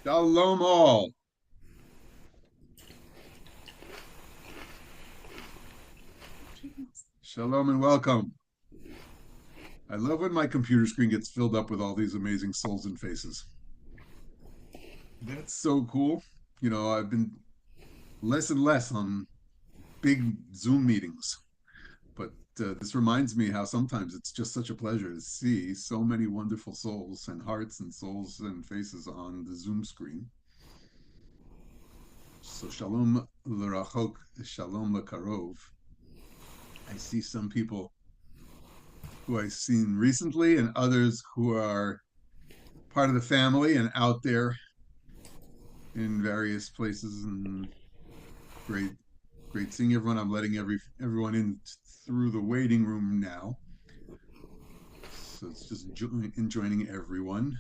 Shalom all. Shalom and welcome. I love when my computer screen gets filled up with all these amazing souls and faces. That's so cool. I've been less and less on big Zoom meetings, but this reminds me how sometimes it's just such a pleasure to see so many wonderful souls and hearts and souls and faces on the Zoom screen. So shalom l'rachok, shalom l'karov. I see some people who I've seen recently and others who are part of the family and out there in various places. And great, great seeing everyone. I'm letting everyone in through the waiting room now, so it's just enjoying everyone.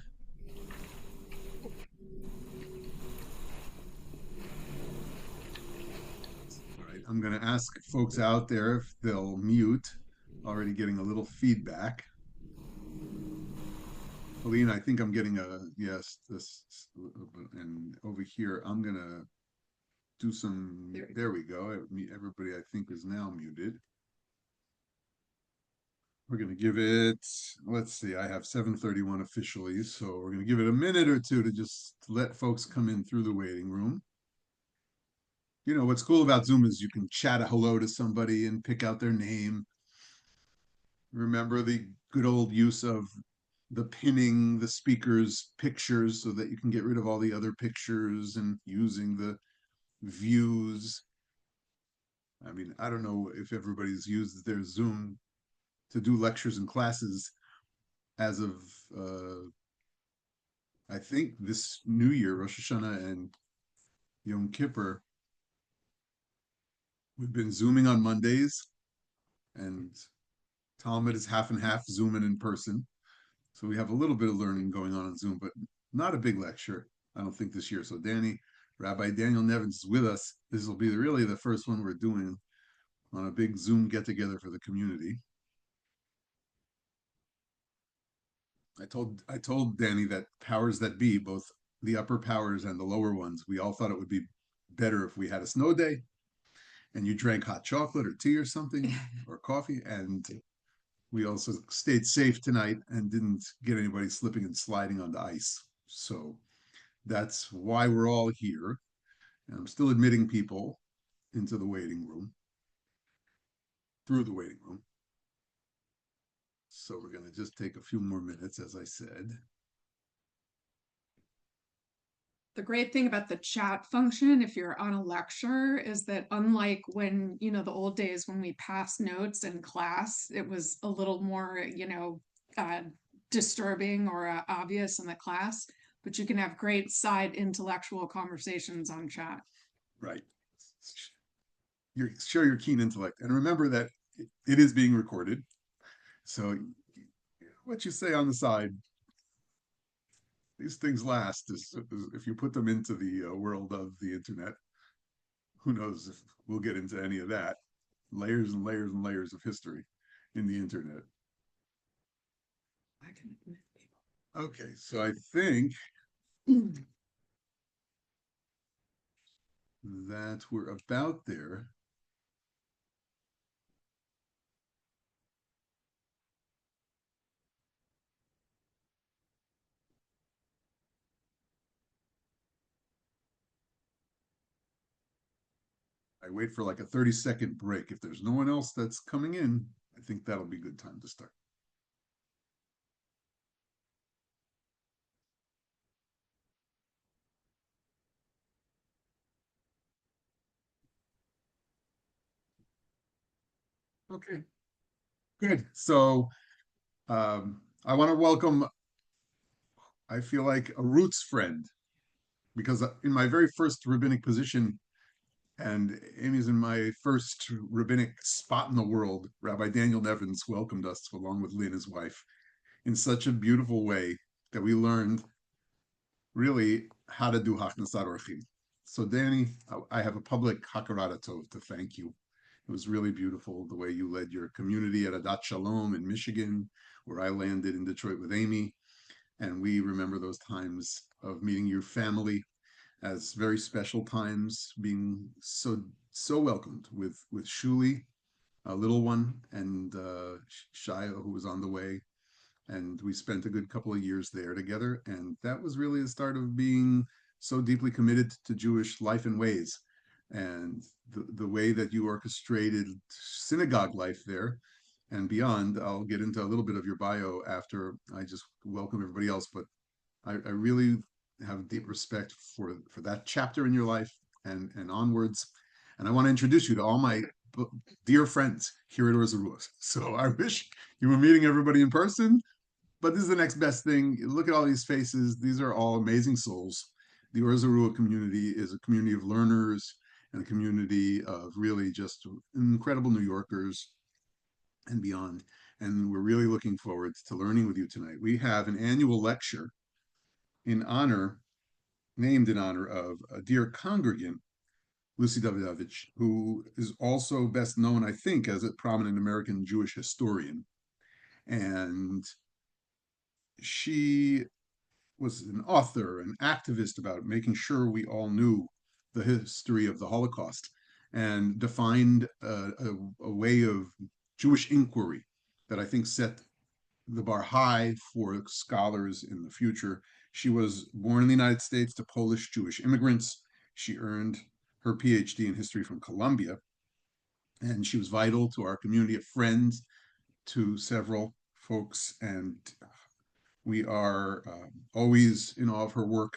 All right, I'm going to ask folks out there if they'll mute. Already getting a little feedback. Helene, I think I'm getting a yes. This and over here, I'm gonna do some. There we go. Everybody, I think, is now muted. We're going to give it, let's see, I have 7:31 officially, so we're going to give it a minute or two to just let folks come in through the waiting room. What's cool about Zoom is you can chat a hello to somebody and pick out their name. Remember the good old use of the pinning the speaker's pictures so that you can get rid of all the other pictures and using the views. I mean, I don't know if everybody's used their Zoom to do lectures and classes as of I think this New Year, Rosh Hashanah and Yom Kippur, we've been Zooming on Mondays, and Talmud is half and half, Zoom and in person. So we have a little bit of learning going on Zoom, but not a big lecture, I don't think, this year. So Rabbi Daniel Nevins is with us. This will be really the first one we're doing on a big Zoom get together for the community. I told Danny that powers that be, both the upper powers and the lower ones, we all thought it would be better if we had a snow day and you drank hot chocolate or tea or something or coffee. And we also stayed safe tonight and didn't get anybody slipping and sliding on the ice. So that's why we're all here. And I'm still admitting people into the waiting room, through the waiting room. So we're going to just take a few more minutes, as I said. The great thing about the chat function, if you're on a lecture, is that unlike when, the old days when we passed notes in class, it was a little more, disturbing or obvious in the class, but you can have great side intellectual conversations on chat. Right. Show your keen intellect. And remember that it is being recorded. So what you say on the side, these things last if you put them into the world of the internet. Who knows if we'll get into any of that? Layers and layers and layers of history in the internet. I can admit people. Okay, so I think that we're about there. I wait for like a 30-second break. If there's no one else that's coming in, I think that'll be a good time to start. Okay, good. So I want to welcome, I feel like, a roots friend, because in my very first rabbinic position, and Amy's in my first rabbinic spot in the world, Rabbi Daniel Nevins welcomed us along with Lynn, his wife, in such a beautiful way that we learned really how to do Hachnasat Orchim. So, Danny, I have a public Hakarat Tov to thank you. It was really beautiful the way you led your community at Adat Shalom in Michigan, where I landed in Detroit with Amy. And we remember those times of meeting your family as very special times, being so welcomed with Shuli, a little one, and Shia, who was on the way. And we spent a good couple of years there together. And that was really the start of being so deeply committed to Jewish life and ways. And the way that you orchestrated synagogue life there and beyond, I'll get into a little bit of your bio after I just welcome everybody else. But I really have deep respect for that chapter in your life and onwards. And I want to introduce you to all my dear friends here at Zarua. So I wish you were meeting everybody in person, but this is the next best thing. Look at all these faces. These are all amazing souls. The Zarua community is a community of learners and a community of really just incredible New Yorkers and beyond. And we're really looking forward to learning with you tonight. We have an annual lecture in honor, named in honor of a dear congregant, Lucy Davidovich, who is also best known, I think, as a prominent American Jewish historian. And she was an author, an activist about making sure we all knew the history of the Holocaust and defined a way of Jewish inquiry that I think set the bar high for scholars in the future. She was born in the United States to Polish Jewish immigrants. She earned her PhD in history from Columbia, and she was vital to our community of friends, to several folks, and we are always in awe of her work,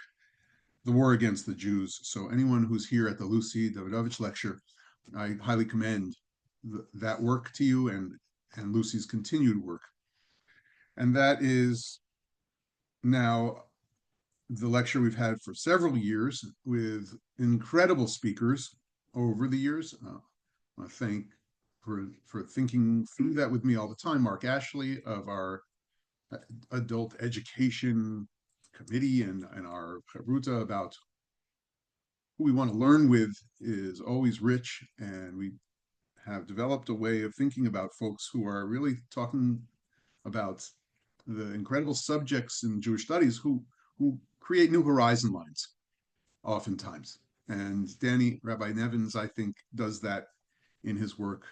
the war against the Jews. So anyone who's here at the Lucy Davidovich lecture, I highly commend that work to you and Lucy's continued work. And that is now the lecture we've had for several years with incredible speakers over the years. I thank for thinking through that with me all the time, Mark Ashley of our adult education committee and our Charuta about who we want to learn with is always rich. And we have developed a way of thinking about folks who are really talking about the incredible subjects in Jewish studies who create new horizon lines oftentimes. And Rabbi Nevins, I think, does that in his work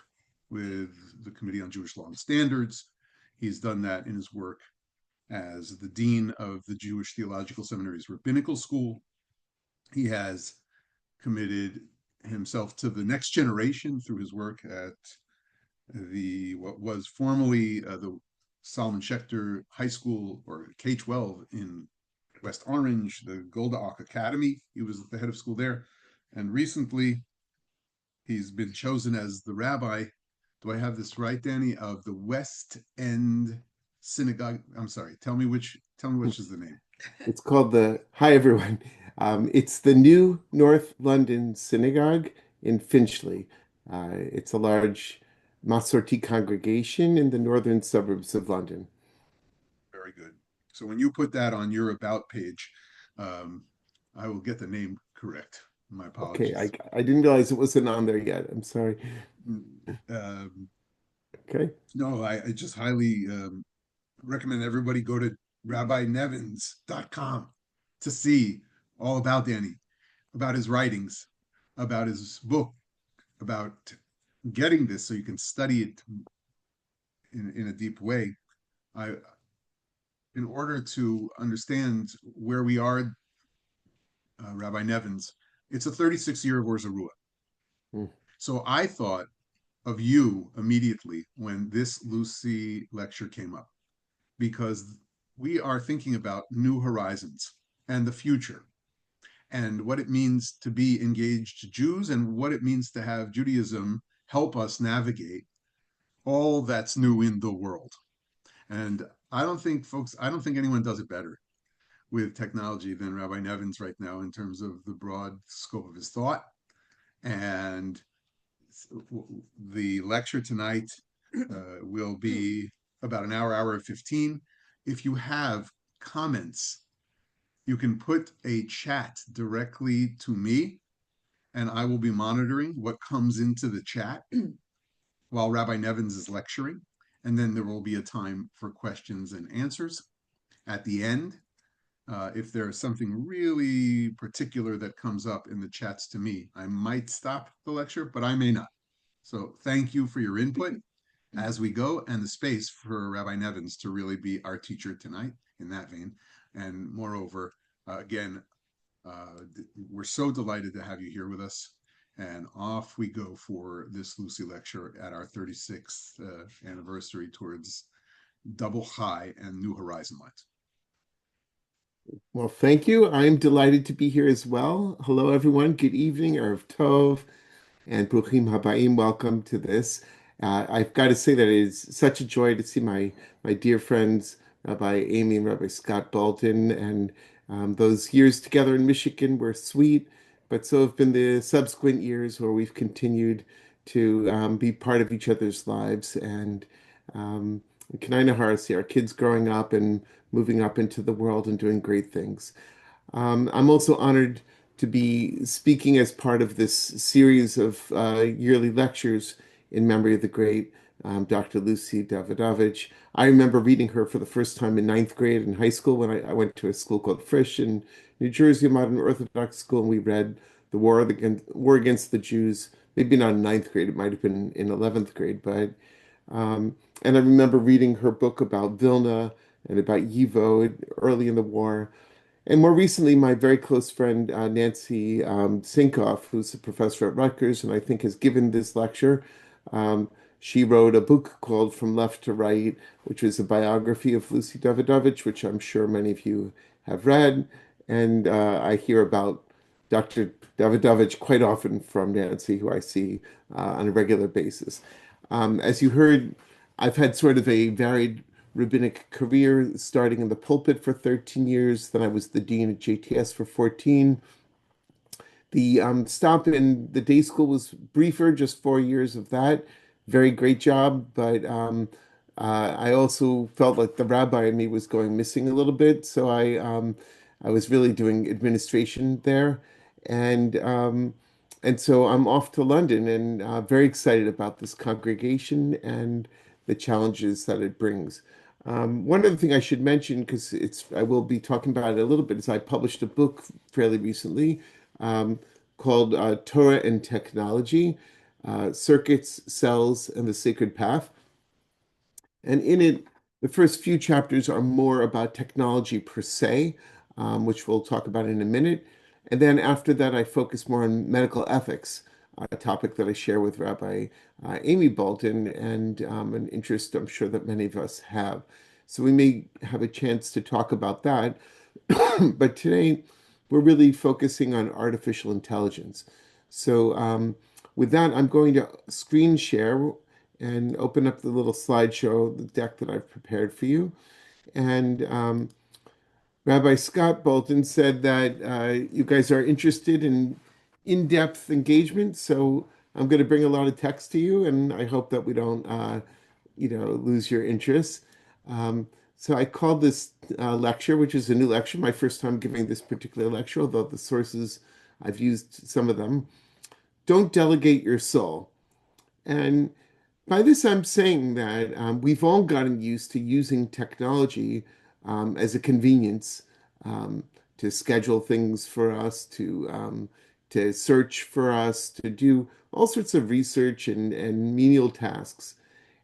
with the Committee on Jewish Law and Standards. He's done that in his work as the dean of the Jewish Theological Seminary's Rabbinical School. He has committed himself to the next generation through his work at what was formerly the Solomon Schechter High School, or K-12 in West Orange, the Golda Auk Academy. He was the head of school there. And recently, he's been chosen as the rabbi, do I have this right, Danny, of the West End Synagogue. I'm sorry, tell me which is the name. It's called hi everyone. It's the New North London Synagogue in Finchley. It's a large Masorti congregation in the northern suburbs of London. Very good. So when you put that on your about page, I will get the name correct. My apologies. Okay, I didn't realize it wasn't on there yet. I'm sorry. Okay. No, I just highly recommend everybody go to rabbinevins.com to see all about Danny, about his writings, about his book, about getting this so you can study it in a deep way. In order to understand where we are, Rabbi Nevins, it's a 36-year of Or Zarua. So I thought of you immediately when this Lucy lecture came up, because we are thinking about new horizons and the future and what it means to be engaged Jews and what it means to have Judaism help us navigate all that's new in the world. And I don't think anyone does it better with technology than Rabbi Nevins right now in terms of the broad scope of his thought. And the lecture tonight will be about an hour and 15. If you have comments, you can put a chat directly to me, and I will be monitoring what comes into the chat while Rabbi Nevins is lecturing. And then there will be a time for questions and answers at the end. If there's something really particular that comes up in the chats to me, I might stop the lecture, but I may not. So thank you for your input as we go, and the space for Rabbi Nevins to really be our teacher tonight in that vein. And moreover, again, we're so delighted to have you here with us. And off we go for this Lucy lecture at our 36th anniversary towards double high and new horizon lines. Well, thank you. I'm delighted to be here as well. Hello, everyone. Good evening, Erev Tov, and Bruchim Habayim. Welcome to this. I've got to say that it is such a joy to see my dear friends, Rabbi Amy and Rabbi Scott Bolton, and those years together in Michigan were sweet, but so have been the subsequent years where we've continued to be part of each other's lives. And Kanai see our kids growing up and moving up into the world and doing great things. I'm also honored to be speaking as part of this series of yearly lectures in memory of the great Dr. Lucy Davidovich. I remember reading her for the first time in ninth grade in high school when I went to a school called Frisch in New Jersey, a modern Orthodox school, and we read the War Against the Jews. Maybe not in ninth grade, it might have been in 11th grade, but and I remember reading her book about Vilna and about Yivo early in the war. And more recently, my very close friend, Nancy Sinkoff, who's a professor at Rutgers, and I think has given this lecture. She wrote a book called From Left to Right, which is a biography of Lucy Davidovich, which I'm sure many of you have read. And I hear about Dr. Davidovich quite often from Nancy, who I see on a regular basis. As you heard, I've had sort of a varied rabbinic career, starting in the pulpit for 13 years. Then I was the dean at JTS for 14. The stop in the day school was briefer, just 4 years of that. Very great job, but I also felt like the rabbi in me was going missing a little bit. So I was really doing administration there, and and so I'm off to London and very excited about this congregation and the challenges that it brings. One other thing I should mention, because I will be talking about it a little bit, is I published a book fairly recently called Torah and Technology, Circuits, Cells, and the Sacred Path. And in it, the first few chapters are more about technology per se, which we'll talk about in a minute. And then after that, I focus more on medical ethics, a topic that I share with Rabbi Amy Bolton, and an interest I'm sure that many of us have. So we may have a chance to talk about that. But today, we're really focusing on artificial intelligence. So with that, I'm going to screen share and open up the little slideshow, the deck that I've prepared for you. And Rabbi Scott Bolton said that you guys are interested in in-depth engagement, so I'm going to bring a lot of text to you, and I hope that we don't, lose your interest. So I called this lecture, which is a new lecture, my first time giving this particular lecture, although the sources, I've used some of them. Don't delegate your soul. And by this, I'm saying that we've all gotten used to using technology as a convenience to schedule things for us, to search for us, to do all sorts of research and menial tasks.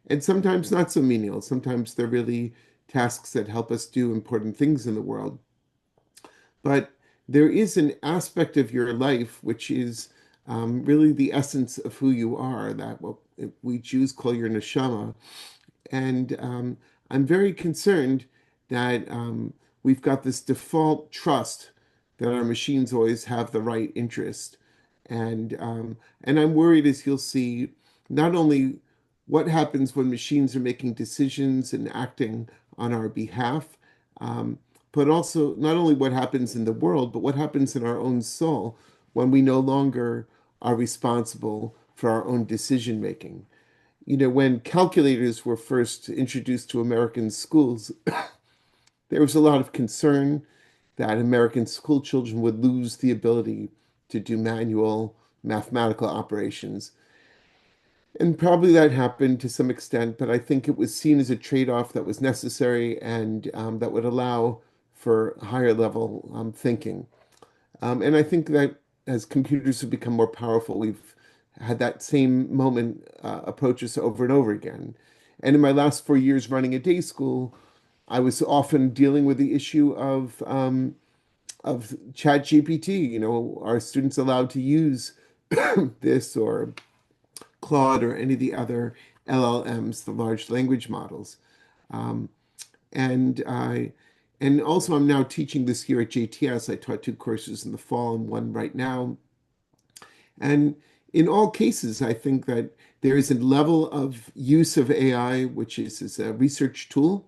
And sometimes not so menial. Sometimes they're really tasks that help us do important things in the world. But there is an aspect of your life which is really the essence of who you are, that what we Jews call your neshama. And I'm very concerned that we've got this default trust that our machines always have the right interest. And I'm worried, as you'll see, not only what happens when machines are making decisions and acting on our behalf, but also not only what happens in the world, but what happens in our own soul when we no longer are responsible for our own decision making. You know, when calculators were first introduced to American schools, there was a lot of concern that American school children would lose the ability to do manual mathematical operations. And probably that happened to some extent, but I think it was seen as a trade-off that was necessary and that would allow for higher level thinking. And I think that as computers have become more powerful, we've had that same moment approach us over and over again. And in my last 4 years running a day school, I was often dealing with the issue of Chat GPT. You know, are students allowed to use this or Claude or any of the other LLMs, the large language models? Um, and I and also I'm now teaching this year at JTS. I taught 2 courses in the fall and one right now. And in all cases, I think that there is a level of use of AI, which is as a research tool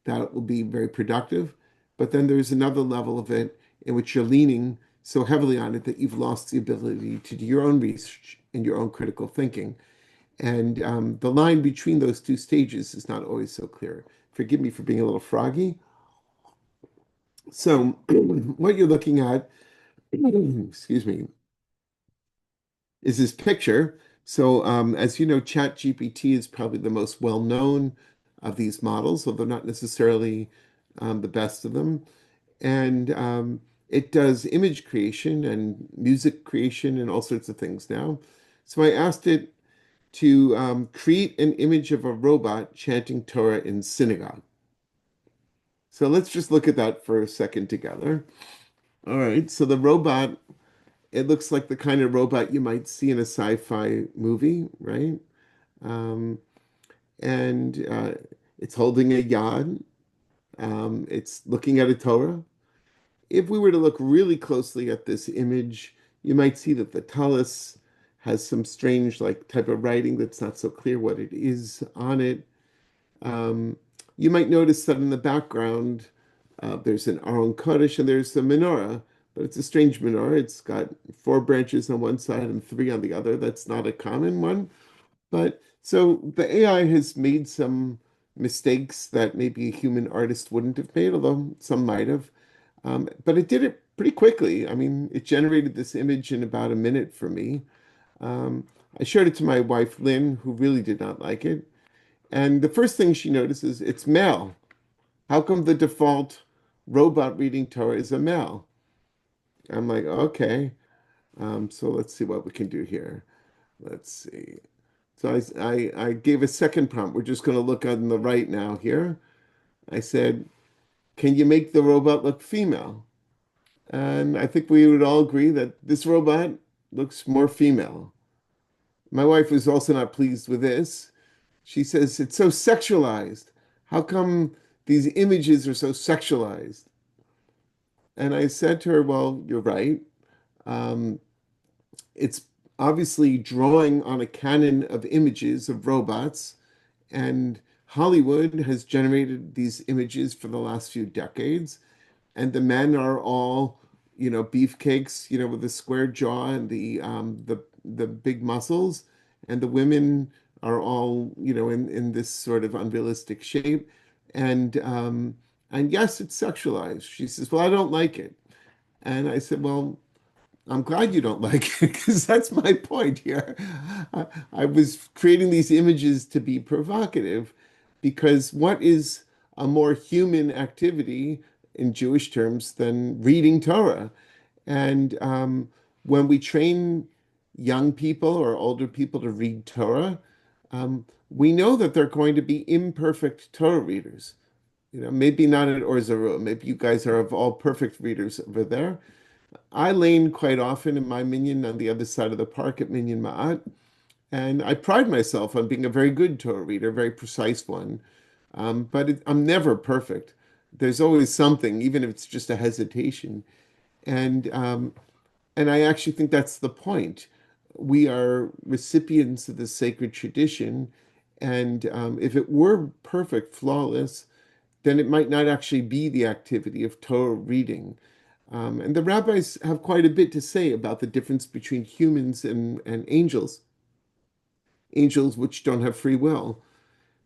that will be very productive. But then there's another level of it in which you're leaning so heavily on it that you've lost the ability to do your own research and your own critical thinking. And the line between those two stages is not always so clear. Forgive me for being a little froggy. So what you're looking at, excuse me, is this picture. So as you know, ChatGPT is probably the most well-known of these models, although not necessarily the best of them. And it does image creation and music creation and all sorts of things now. So I asked it to create an image of a robot chanting Torah in synagogue. So let's just look at that for a second together. All right, so the robot, it looks like the kind of robot you might see in a sci-fi movie, right? Um, and it's holding a yad. It's looking at a Torah. If we were to look really closely at this image, you might see that the talus has some strange like type of writing that's not so clear what it is on it. Um, you might notice that in the background, there's an Aron Kodesh and there's the menorah, but it's a strange menorah. It's got 4 branches on one side and 3 on the other. That's not a common one. But so the AI has made some mistakes that maybe a human artist wouldn't have made, although some might have. But it did it pretty quickly. I mean, it generated this image in about a minute for me. Um, I showed it to my wife, Lynn, who really did not like it. And the first thing she notices, it's male. How come the default robot reading Torah is a male? I'm like, okay. So let's see what we can do here. Let's see. So I gave a second prompt. We're just going to look on the right now here. I said, can you make the robot look female? And I think we would all agree that this robot looks more female. My wife was also not pleased with this. She says, it's so sexualized. How come these images are so sexualized? And I said to her, well, you're right. Um, it's obviously drawing on a canon of images of robots, and Hollywood has generated these images for the last few decades. And the men are all, you know, beefcakes, you know, with the square jaw and the big muscles, and the women are all, you know, in this sort of unrealistic shape. And yes, it's sexualized. She says, well, I don't like it. And I said, well, I'm glad you don't like it because that's my point here. I was creating these images to be provocative because what is a more human activity in Jewish terms than reading Torah? And when we train young people or older people to read Torah, we know that they're going to be imperfect Torah readers. You know, maybe not at Or Zarua. Maybe you guys are of all perfect readers over there. I lane quite often in my minyan on the other side of the park at Minyan Ma'at, and I pride myself on being a very good Torah reader, a very precise one. I'm never perfect. There's always something, even if it's just a hesitation. And and I actually think that's the point. We are recipients of the sacred tradition, and if it were perfect, flawless, then it might not actually be the activity of Torah reading. And the rabbis have quite a bit to say about the difference between humans and angels, angels which don't have free will,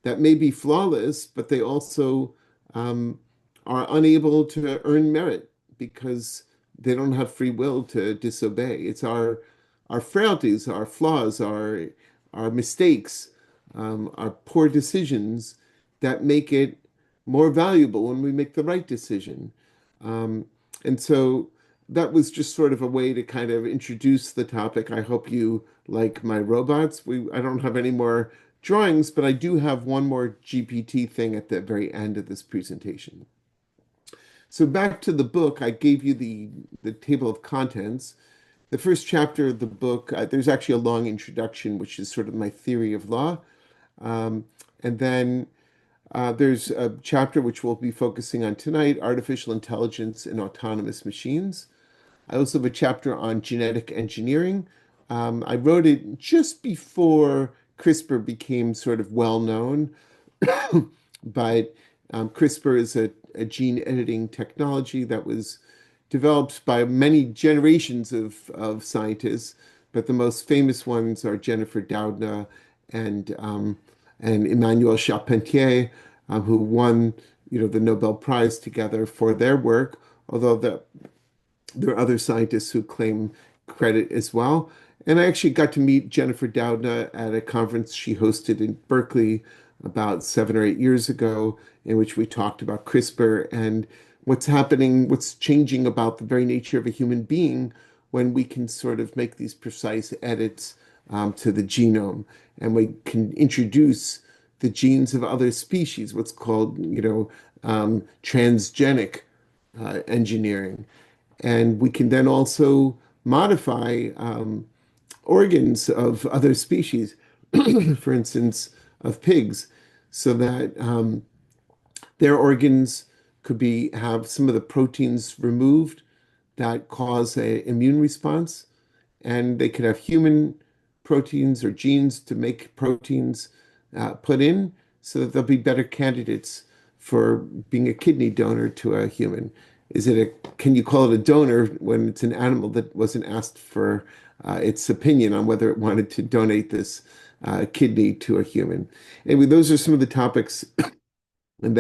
that may be flawless, but they also um, are unable to earn merit because they don't have free will to disobey. It's our frailties, our flaws, our mistakes, our poor decisions that make it more valuable when we make the right decision. Um, and so that was just sort of a way to kind of introduce the topic. I hope you like my robots. I don't have any more drawings, but I do have one more GPT thing at the very end of this presentation. So back to the book, I gave you the table of contents. The first chapter of the book, there's actually a long introduction, which is sort of my theory of law. Um, and then there's a chapter which we'll be focusing on tonight, artificial intelligence and autonomous machines. I also have a chapter on genetic engineering. I wrote it just before CRISPR became sort of well known, but CRISPR is a gene editing technology that was developed by many generations of scientists, but the most famous ones are Jennifer Doudna and Emmanuel Charpentier, who won, the Nobel Prize together for their work. Although there are other scientists who claim credit as well. And I actually got to meet Jennifer Doudna at a conference she hosted in Berkeley about 7 or 8 years ago, in which we talked about CRISPR and what's happening, what's changing about the very nature of a human being when we can sort of make these precise edits to the genome, and we can introduce the genes of other species, what's called, transgenic engineering. And we can then also modify organs of other species, for instance, of pigs, so that their organs could be have some of the proteins removed that cause an immune response, and they could have human proteins or genes to make proteins put in so that they'll be better candidates for being a kidney donor to a human. Can you call it a donor when it's an animal that wasn't asked for its opinion on whether it wanted to donate this kidney to a human? Anyway, those are some of the topics. And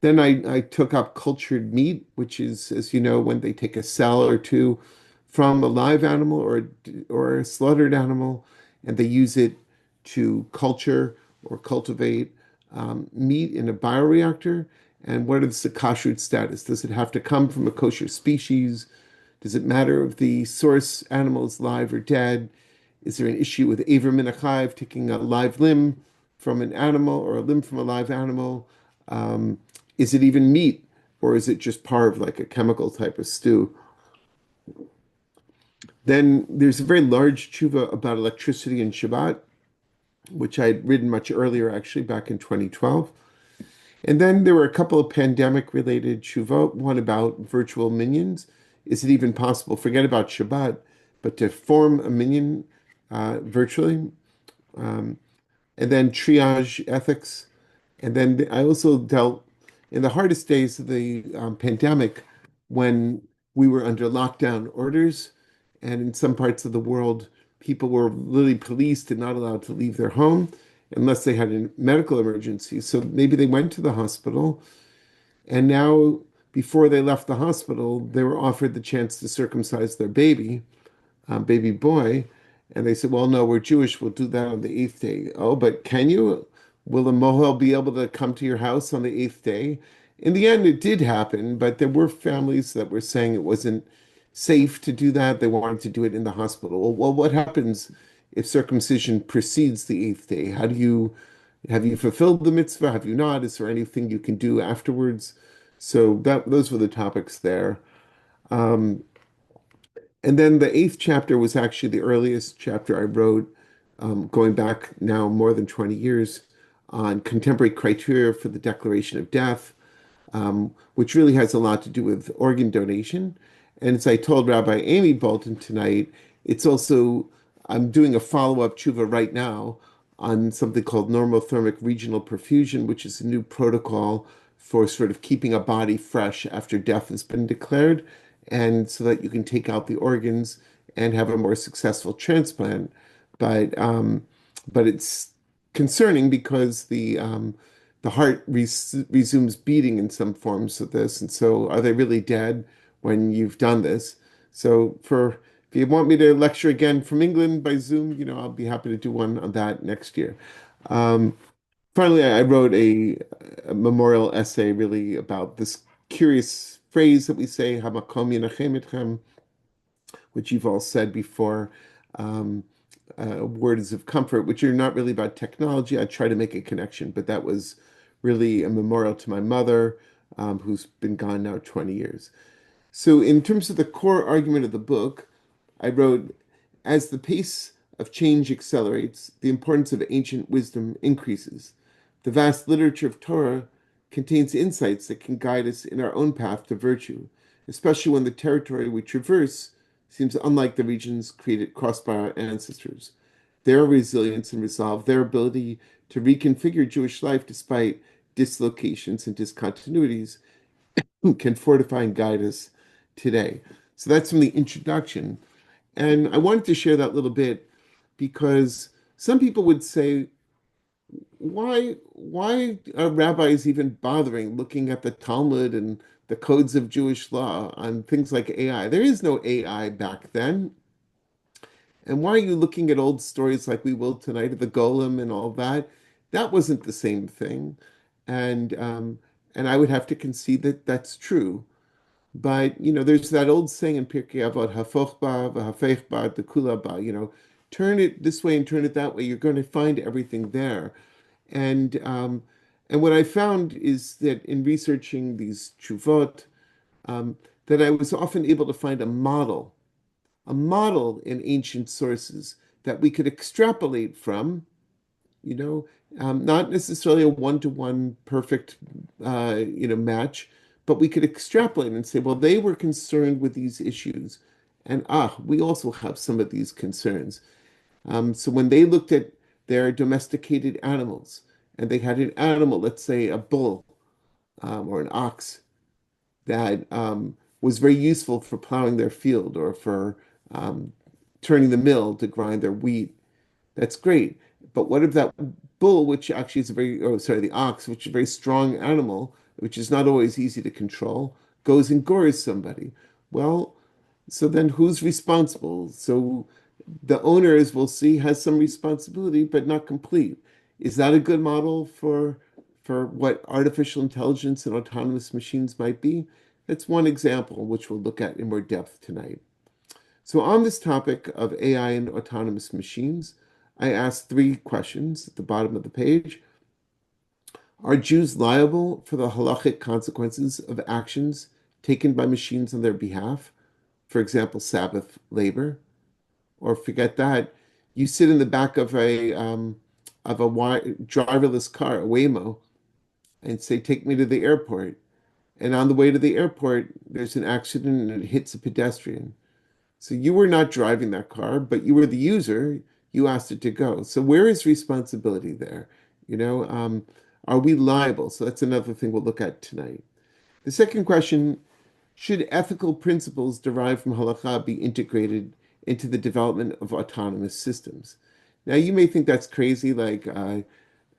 then I took up cultured meat, which is, as you know, when they take a cell or two from a live animal or a slaughtered animal, and they use it to culture or cultivate meat in a bioreactor. And what is the kashrut status? Does it have to come from a kosher species? Does it matter if the source animal is live or dead? Is there an issue with aver min achayv, taking a live limb from an animal or a limb from a live animal? Is it even meat, or is it just part of like a chemical type of stew? Then there's a very large tshuva about electricity and Shabbat, which I had written much earlier, actually, back in 2012. And then there were a couple of pandemic related tshuva, one about virtual minions. Is it even possible, forget about Shabbat, but to form a minion virtually? And then triage ethics. And then I also dealt in the hardest days of the pandemic when we were under lockdown orders. And in some parts of the world, people were literally policed and not allowed to leave their home unless they had a medical emergency. So maybe they went to the hospital, and now, before they left the hospital, they were offered the chance to circumcise their baby boy. And they said, well, no, we're Jewish. We'll do that on the eighth day. Oh, but can you? Will the mohel be able to come to your house on the eighth day? In the end, it did happen, but there were families that were saying it wasn't safe to do that. They wanted to do it in the hospital. Well, what happens if circumcision precedes the eighth day? Have you fulfilled the mitzvah? Have you not? Is there anything you can do afterwards? So those were the topics there. Um, and then the eighth chapter was actually the earliest chapter I wrote, going back now more than 20 years, on contemporary criteria for the declaration of death, which really has a lot to do with organ donation. And as I told Rabbi Amy Bolton tonight, I'm doing a follow-up tshuva right now on something called normothermic regional perfusion, which is a new protocol for sort of keeping a body fresh after death has been declared, and so that you can take out the organs and have a more successful transplant. But it's concerning because the heart resumes beating in some forms of this, and so are they really dead when you've done this? So if you want me to lecture again from England by Zoom, I'll be happy to do one on that next year. Um, Finally, I wrote a memorial essay really about this curious phrase that we say, Hamakom Yinachem Etchem, which you've all said before, um, words of comfort, which are not really about technology. I try to make a connection, but that was really a memorial to my mother, who's been gone now 20 years. So, in terms of the core argument of the book, I wrote, as the pace of change accelerates, the importance of ancient wisdom increases. The vast literature of Torah contains insights that can guide us in our own path to virtue, especially when the territory we traverse seems unlike the regions created crossed by our ancestors. Their resilience and resolve, their ability to reconfigure Jewish life despite dislocations and discontinuities, can fortify and guide us today. So that's from the introduction. And I wanted to share that little bit because some people would say, why are rabbis even bothering looking at the Talmud and the codes of Jewish law on things like AI? There is no AI back then. And why are you looking at old stories like we will tonight of the Golem and all that? That wasn't the same thing. And and I would have to concede that that's true. But there's that old saying in Pirkei Avot, "Hafoch ba v'hafech ba dekula ba." Turn it this way and turn it that way. You're going to find everything there. And um, and what I found is that in researching these tshuvot, um, that I was often able to find a model in ancient sources that we could extrapolate from, you know, not necessarily a one-to-one perfect, match, but we could extrapolate and say, well, they were concerned with these issues. And we also have some of these concerns. So when they looked at their domesticated animals, and they had an animal, let's say a bull, or an ox, that was very useful for plowing their field or for um, turning the mill to grind their wheat. That's great. But what if that bull, which actually is the ox, which is a very strong animal, which is not always easy to control, goes and gores somebody? Well, so then who's responsible? So the owner, as we'll see, has some responsibility, but not complete. Is that a good model for what artificial intelligence and autonomous machines might be? That's one example, which we'll look at in more depth tonight. So on this topic of AI and autonomous machines, I asked three questions at the bottom of the page. Are Jews liable for the halachic consequences of actions taken by machines on their behalf? For example, Sabbath labor. Or forget that, you sit in the back of a driverless car, a Waymo, and say, "Take me to the airport." And on the way to the airport, there's an accident and it hits a pedestrian. So you were not driving that car, but you were the user. You asked it to go. So where is responsibility there? Are we liable? So that's another thing we'll look at tonight. The second question, should ethical principles derived from halakha be integrated into the development of autonomous systems? Now, you may think that's crazy, like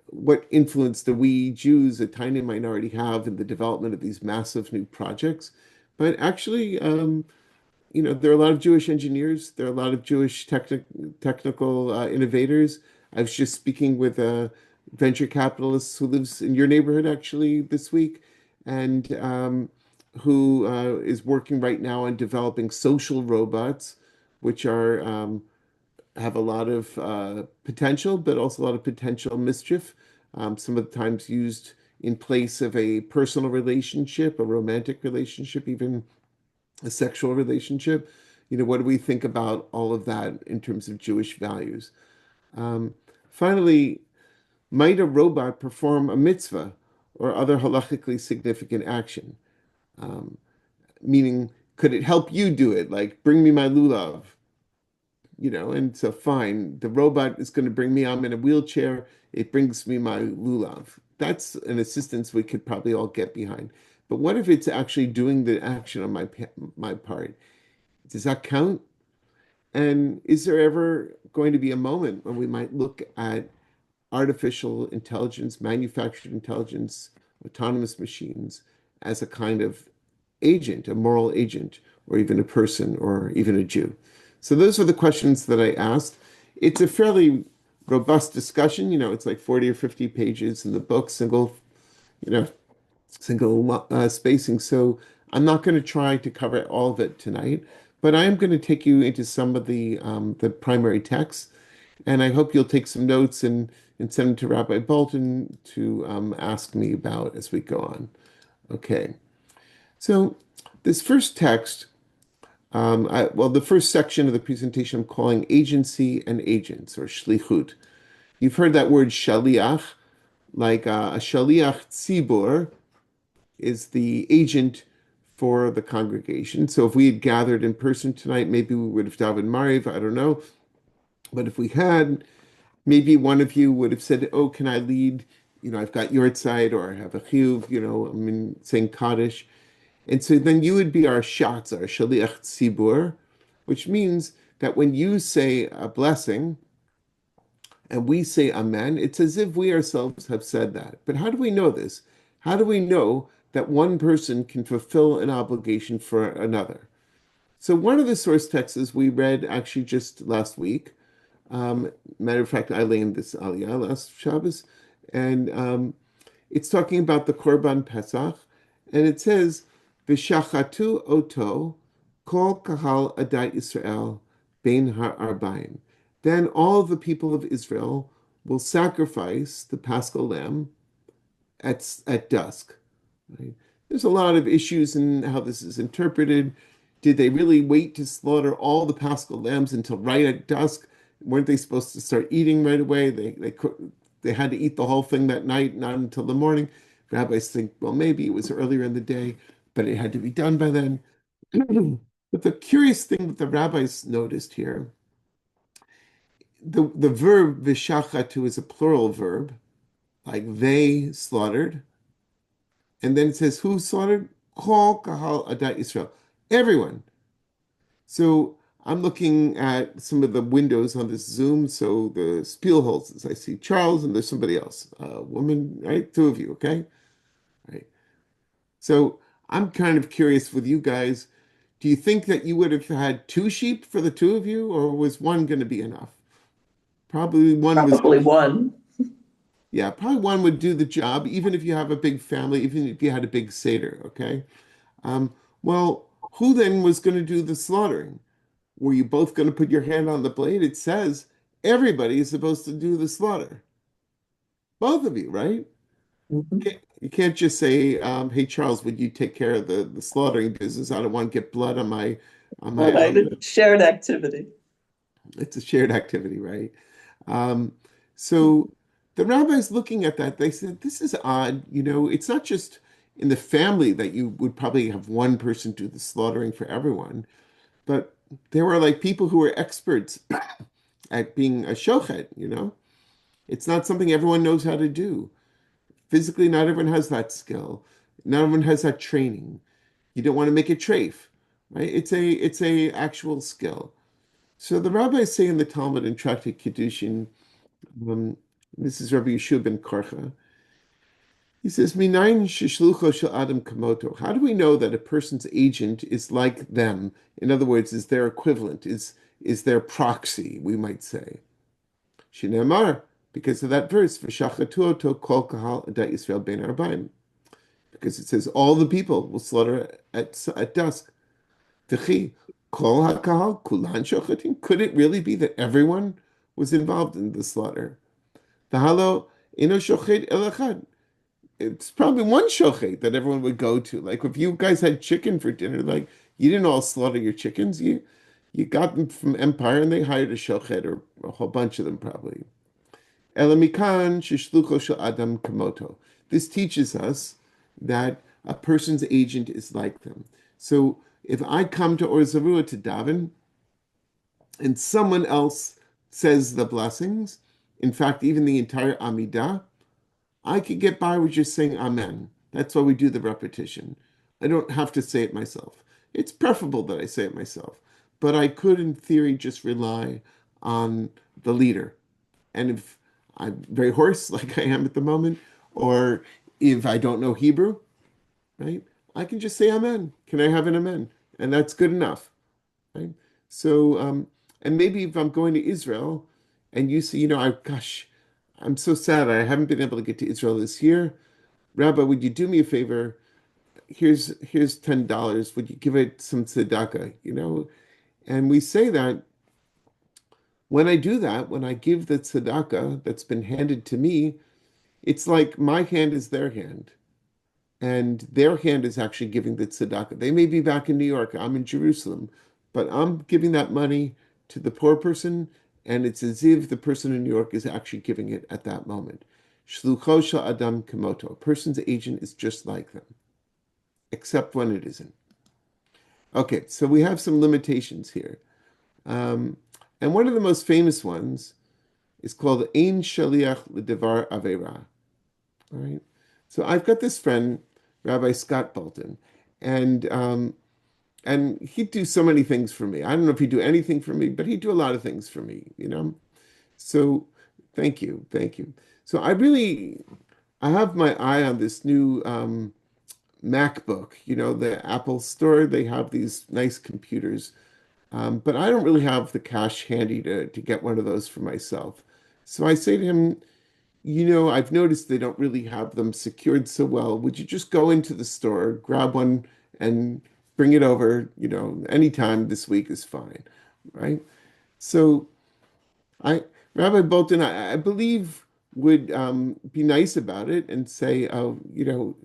what influence do we Jews, a tiny minority, have in the development of these massive new projects? But actually, there are a lot of Jewish engineers. There are a lot of Jewish technical innovators. I was just speaking with a venture capitalist who lives in your neighborhood actually this week, and who is working right now on developing social robots, which have a lot of potential, but also a lot of potential mischief. Some of the times used in place of a personal relationship, a romantic relationship, even a sexual relationship. What do we think about all of that in terms of Jewish values? Um, Finally, might a robot perform a mitzvah or other halachically significant action? Um, Meaning, could it help you do it? Like, bring me my lulav, and so fine, the robot is going to bring me, I'm in a wheelchair, it brings me my lulav. That's an assistance we could probably all get behind. But what if it's actually doing the action on my part? Does that count? And is there ever going to be a moment when we might look at artificial intelligence, manufactured intelligence, autonomous machines as a kind of agent, a moral agent, or even a person, or even a Jew? So those are the questions that I asked. It's a fairly robust discussion. It's like 40 or 50 pages in the book, you know, single spacing. So I'm not going to try to cover all of it tonight, but I am going to take you into some of the primary texts, and I hope you'll take some notes and send them to Rabbi Bolton to ask me about as we go on. Okay, so this first text, the first section of the presentation I'm calling Agency and Agents, or Shlichut. You've heard that word shaliach, like a shaliach tzibur is the agent for the congregation. So if we had gathered in person tonight, maybe we would have davened Mariv, I don't know. But if we had, maybe one of you would have said, "Oh, can I lead? I've got your side, or I have a chiyuv, I'm in saying Kaddish." And so then you would be our shatz, our shaliach tzibur, which means that when you say a blessing and we say amen, it's as if we ourselves have said that. But how do we know this? How do we know that one person can fulfill an obligation for another? So one of the source texts we read actually just last week. Matter of fact, I lay in this aliyah last Shabbos, and it's talking about the Korban Pesach, and it says, "V'shachatu oto kol kahal adat Yisrael bein ha'arbaim." Then all the people of Israel will sacrifice the Paschal lamb at dusk. Right? There's a lot of issues in how this is interpreted. Did they really wait to slaughter all the Paschal lambs until right at dusk? Weren't they supposed to start eating right away? They had to eat the whole thing that night, not until the morning. Rabbis think, well, maybe it was earlier in the day, but it had to be done by then. But the curious thing that the rabbis noticed here, the verb vishachatu is a plural verb, like they slaughtered, and then it says who slaughtered? Kol kahal adat Yisrael, everyone. So I'm looking at some of the windows on this Zoom. So the Spielholzes, I see Charles and there's somebody else, a woman, right? Two of you, okay? Right. So I'm kind of curious with you guys. Do you think that you would have had two sheep for the two of you, or was one going to be enough? Probably one was. Probably one. Yeah, probably one would do the job, even if you have a big family, even if you had a big Seder, okay? Well, who then was going to do the slaughtering? Were you both going to put your hand on the blade? It says everybody is supposed to do the slaughter. Both of you, right? Mhm. You can't just say, "Hey Charles, would you take care of the slaughtering business? I don't want to get blood on my Right, it's shared activity. It's a shared activity, right?" Um, so the rabbis looking at that, they said, "This is odd. It's not just in the family that you would probably have one person do the slaughtering for everyone, but there were like people who were experts at being a shochet. It's not something everyone knows how to do. Physically, not everyone has that skill. Not everyone has that training. You don't want to make a treif, right? It's a actual skill." So the rabbis say in the Talmud in Tractate Kiddushin, um, this is Rabbi Yeshua ben Korcha. He says, "Minayin shishlucho shel adam kamoto." How do we know that a person's agent is like them? In other words, is their equivalent, is their proxy, we might say. Shinemar, because of that verse, "V'shachatu oto kol kahal adat Yisrael ben arbaim," because it says all the people will slaughter at dusk. V'chi kol hakahal kulan shochatim. Could it really be that everyone was involved in the slaughter? V'halo ino shochet el echad. It's probably one shochet that everyone would go to. Like if you guys had chicken for dinner, like you didn't all slaughter your chickens. You got them from Empire and they hired a shochet or a whole bunch of them probably. Elamikan shishlucho shel adam kamoto. This teaches us that a person's agent is like them. So if I come to Or Zarua to daven and someone else says the blessings, in fact, even the entire Amidah, I could get by with just saying Amen. That's why we do the repetition. I don't have to say it myself. It's preferable that I say it myself, but I could, in theory, just rely on the leader. And if I'm very hoarse, like I am at the moment, or if I don't know Hebrew, right, I can just say Amen. Can I have an Amen? And that's good enough, right? So, and maybe if I'm going to Israel and you say, gosh, I'm so sad I haven't been able to get to Israel this year. Rabbi, would you do me a favor? here's $10. Would you give it some tzedakah? And we say that when I do that, when I give the tzedakah that's been handed to me, it's like my hand is their hand, and their hand is actually giving the tzedakah. They may be back in New York, I'm in Jerusalem, but I'm giving that money to the poor person, and it's as if the person in New York is actually giving it at that moment. Shlucho shel adam kamoto. A person's agent is just like them, except when it isn't. Okay, so we have some limitations here. And one of the most famous ones is called Ein Shaliach L'Devar Avera. All right. So I've got this friend, Rabbi Scott Bolton, and he'd do so many things for me. I don't know if he'd do anything for me, but he'd do a lot of things for me. So thank you, thank you. So I have my eye on this new MacBook. The Apple Store, they have these nice computers. But I don't really have the cash handy to get one of those for myself. So I say to him, I've noticed they don't really have them secured so well. Would you just go into the store, grab one, and bring it over, anytime this week is fine, right? So Rabbi Bolton, I believe, would be nice about it and say, oh,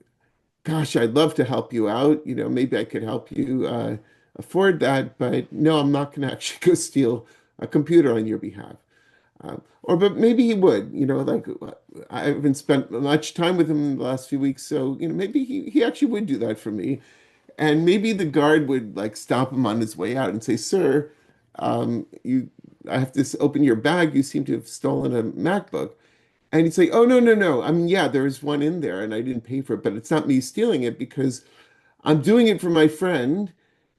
gosh, I'd love to help you out. Maybe I could help you afford that, but no, I'm not going to actually go steal a computer on your behalf. But maybe he would, like I haven't spent much time with him in the last few weeks, so maybe he actually would do that for me, and maybe the guard would like stop him on his way out and say, "Sir, I have to open your bag. You seem to have stolen a MacBook." And he'd say, "Oh, no, no, no. I mean, yeah, there's one in there and I didn't pay for it, but it's not me stealing it because I'm doing it for my friend.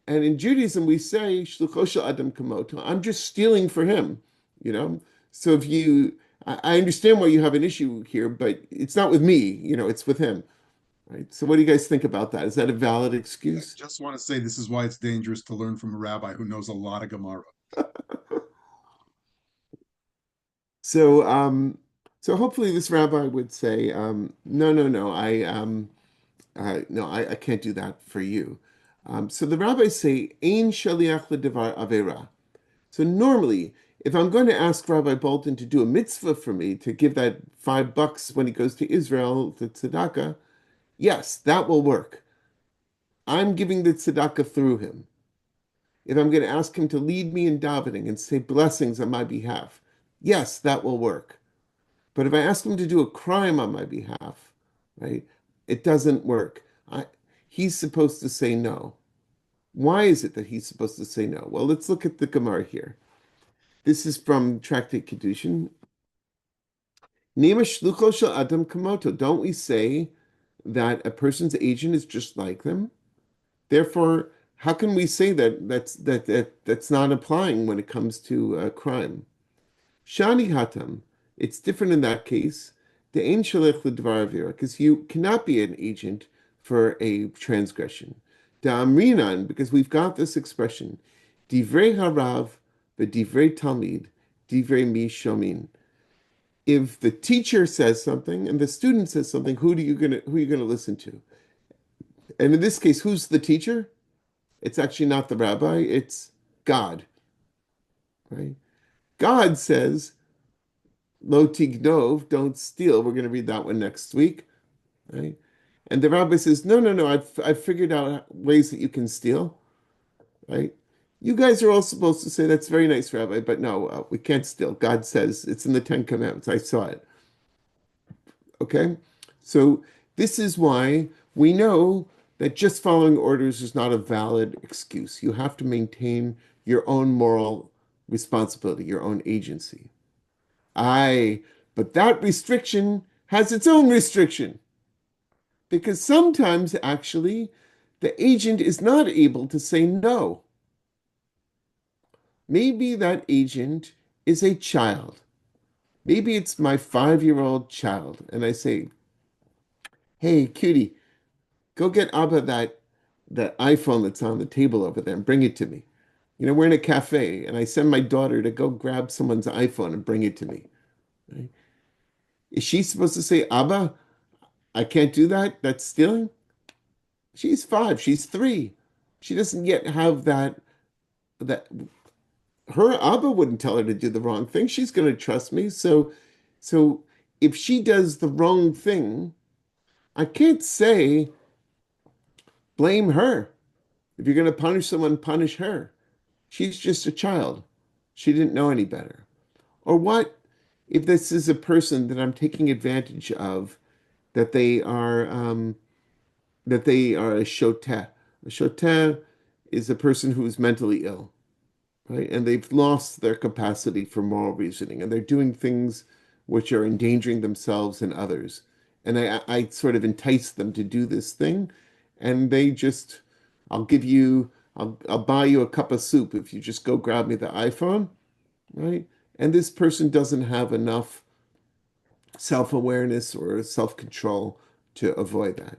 And in Judaism, we say, Shlucho shel adam kamoto. I'm just stealing for him, you know? So I understand why you have an issue here, but it's not with me, it's with him, right? So what do you guys think about that? Is that a valid I excuse? just want to say this is why it's dangerous to learn from a rabbi who knows a lot of Gemara. So, so hopefully this rabbi would say, no, no, no, no, I can't do that for you. So the rabbis say, Ein shaliach ledevar avera. So normally, if I'm going to ask Rabbi Bolton to do a mitzvah for me, to give that $5 when he goes to Israel, to tzedakah, yes, that will work. I'm giving the tzedakah through him. If I'm going to ask him to lead me in davening and say blessings on my behalf, yes, that will work. But if I ask him to do a crime on my behalf, right, it doesn't work. He's supposed to say no. Why is it that he's supposed to say no? Well, let's look at the Gemara here. This is from Tractate Kedushin. Nema shlucho shel adam kamoto. Don't we say that a person's agent is just like them? Therefore, how can we say that's not applying when it comes to a crime? Shani hatam. It's different in that case. The ein shalech l'dvar avera, because you cannot be an agent for a transgression. Da'amrinan, because we've got this expression, divrei harav v'divrei talmid, divrei mi shomin. If the teacher says something and the student says something, who are you gonna listen to? And in this case, who's the teacher? It's actually not the rabbi, it's God. Right? God says, Lo tignov, don't steal. We're going to read that one next week, right? And the rabbi says, no, no, no, I've figured out ways that you can steal, right? You guys are all supposed to say, that's very nice, Rabbi, but no, we can't steal. God says it's in the Ten Commandments. I saw it. Okay? So this is why we know that just following orders is not a valid excuse. You have to maintain your own moral responsibility, your own agency. But that restriction has its own restriction. Because sometimes, actually, the agent is not able to say no. Maybe that agent is a child. Maybe it's my 5-year-old child. And I say, hey, cutie, go get Abba that iPhone that's on the table over there and bring it to me. We're in a cafe, and I send my daughter to go grab someone's iPhone and bring it to me. Right? Is she supposed to say, Abba, I can't do that? That's stealing? She's 5, she's 3. She doesn't yet have that her Abba wouldn't tell her to do the wrong thing. She's going to trust me. So if she does the wrong thing, I can't say blame her. If you're going to punish someone, punish her. She's just a child. She didn't know any better. Or what if this is a person that I'm taking advantage of, that they are a shoteh. A shoteh is a person who is mentally ill, right? And they've lost their capacity for moral reasoning, and they're doing things which are endangering themselves and others. And I sort of entice them to do this thing, and they just, I'll buy you a cup of soup if you just go grab me the iPhone, right? And this person doesn't have enough self-awareness or self-control to avoid that.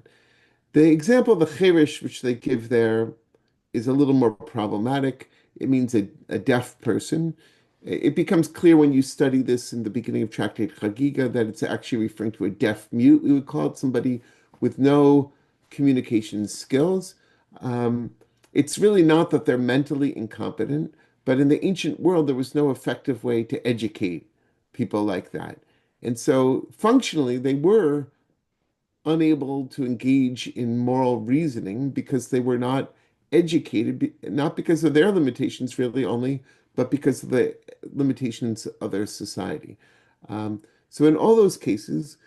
The example of the cherish, which they give there, is a little more problematic. It means a deaf person. It becomes clear when you study this in the beginning of Tractate Chagiga that it's actually referring to a deaf mute. We would call it somebody with no communication skills. It's really not that they're mentally incompetent, but in the ancient world, there was no effective way to educate people like that. And so functionally, they were unable to engage in moral reasoning because they were not educated, not because of their limitations really only, but because of the limitations of their society. So in all those cases,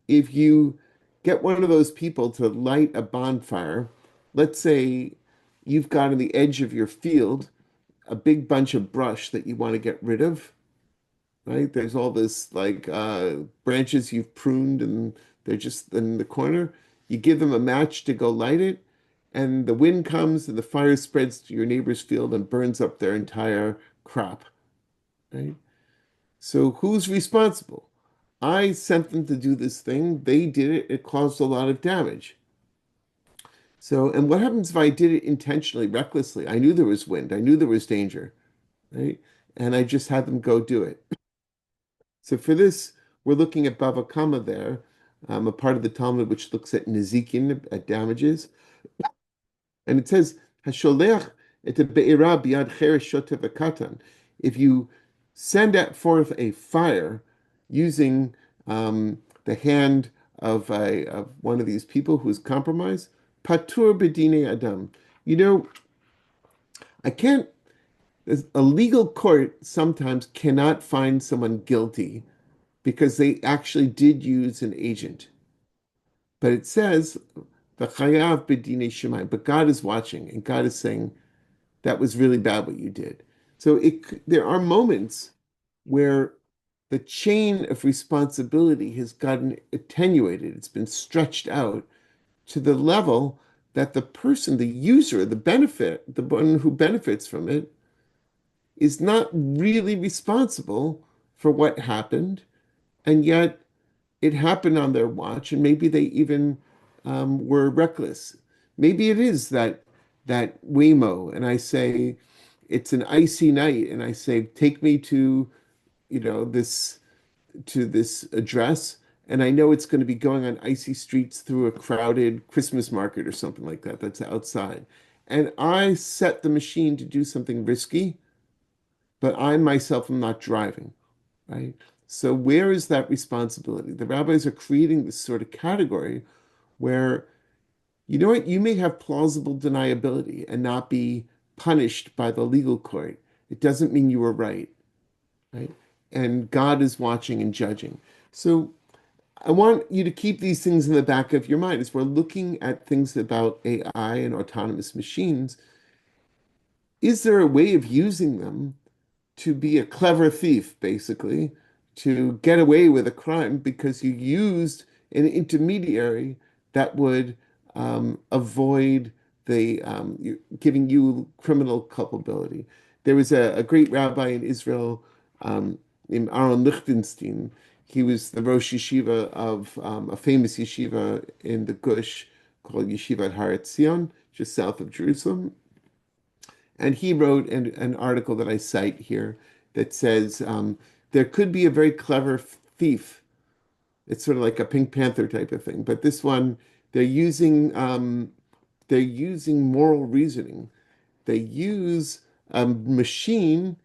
if you get one of those people to light a bonfire, let's say you've got on the edge of your field a big bunch of brush that you want to get rid of, right? There's all this like branches you've pruned and they're just in the corner. You give them a match to go light it, and the wind comes and the fire spreads to your neighbor's field and burns up their entire crop, right? So who's responsible? I sent them to do this thing. They did it. It caused a lot of damage. So, and what happens if I did it intentionally, recklessly? I knew there was wind. I knew there was danger, right? And I just had them go do it. So for this, we're looking at Bava Kama there, a part of the Talmud which looks at Nezikin, at damages. And it says, Hasholeach et be'ira biad cheresh shotev v'katan. If you send forth a fire using the hand of one of these people who is compromised, patur bedine adam. You know, I can't, a legal court sometimes cannot find someone guilty because they actually did use an agent. But it says, "V'chayav b'dinei shemayim," but God is watching, and God is saying, that was really bad what you did. So there are moments where the chain of responsibility has gotten attenuated. It's been stretched out to the level that the person, the user, the one who benefits from it, is not really responsible for what happened. And yet it happened on their watch, and maybe they even were reckless. Maybe it is that Waymo, and I say it's an icy night, and I say take me to this address, and I know it's going to be going on icy streets through a crowded Christmas market or something like that that's outside, and I set the machine to do something risky, but I myself am not driving, right? So where is that responsibility? The rabbis are creating this sort of category where, you know what, you may have plausible deniability and not be punished by the legal court. It doesn't mean you were right? And God is watching and judging. So I want you to keep these things in the back of your mind as we're looking at things about AI and autonomous machines. Is there a way of using them to be a clever thief, basically, to get away with a crime because you used an intermediary that would avoid giving you criminal culpability? There was a great rabbi in Israel named Aaron Lichtenstein. He was the Rosh Yeshiva of a famous yeshiva in the Gush called Yeshivat Har Etzion, just south of Jerusalem. And he wrote an article that I cite here that says there could be a very clever thief. It's sort of like a Pink Panther type of thing. But this one, they're using they're using moral reasoning. They use a machine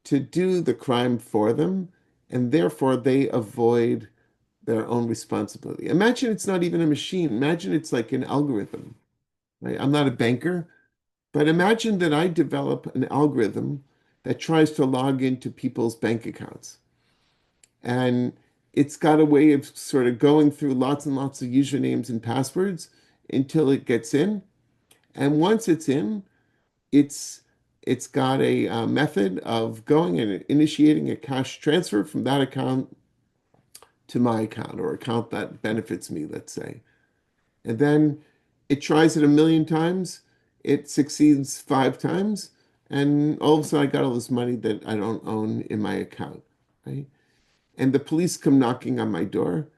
to do the crime for them, and therefore they avoid their own responsibility. Imagine it's not even a machine. Imagine it's like an algorithm, right? I'm not a banker, but imagine that I develop an algorithm that tries to log into people's bank accounts. And it's got a way of sort of going through lots and lots of usernames and passwords until it gets in. And once it's in, it's it's got a method of going and initiating a cash transfer from that account to my account or account that benefits me, let's say. And then it tries it a million times, it succeeds 5 times, and all of a sudden I got all this money that I don't own in my account, right? And the police come knocking on my door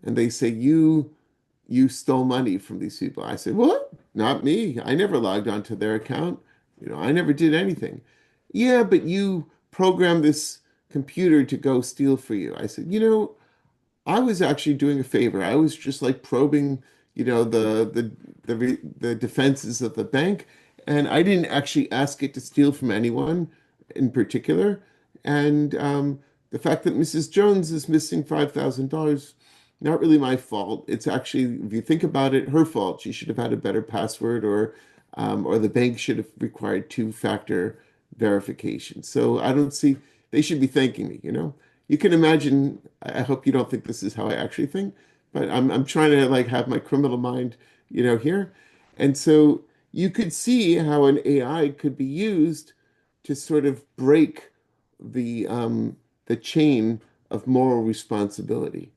and they say, you stole money from these people. I said, what? Not me. I never logged onto their account. I never did anything. Yeah, but you programmed this computer to go steal for you. I said, I was actually doing a favor. I was just like probing, the defenses of the bank, and I didn't actually ask it to steal from anyone in particular. And the fact that Mrs. Jones is missing $5,000, not really my fault. It's actually, if you think about it, her fault. She should have had a better password, or the bank should have required two-factor verification. So I don't see, they should be thanking me. You can imagine, I hope you don't think this is how I actually think, but I'm trying to like have my criminal mind, here. And so you could see how an AI could be used to sort of break the chain of moral responsibility,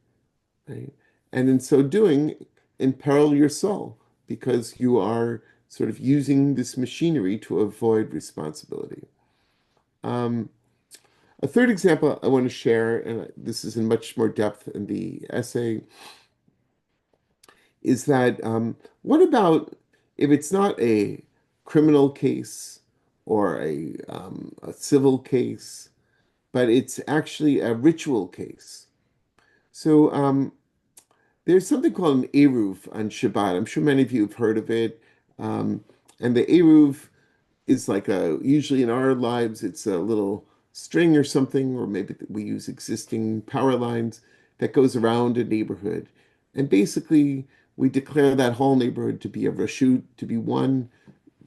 right? And in so doing, imperil your soul because you are sort of using this machinery to avoid responsibility. Um, a third example I want to share, and this is in much more depth in the essay, is that what about if it's not a criminal case or a civil case, but it's actually a ritual case? So there's something called an Eruv on Shabbat. I'm sure many of you have heard of it. Um, and the Eruv is like usually in our lives, it's a little string or something, or maybe we use existing power lines that goes around a neighborhood. And basically, we declare that whole neighborhood to be a rashut, to be one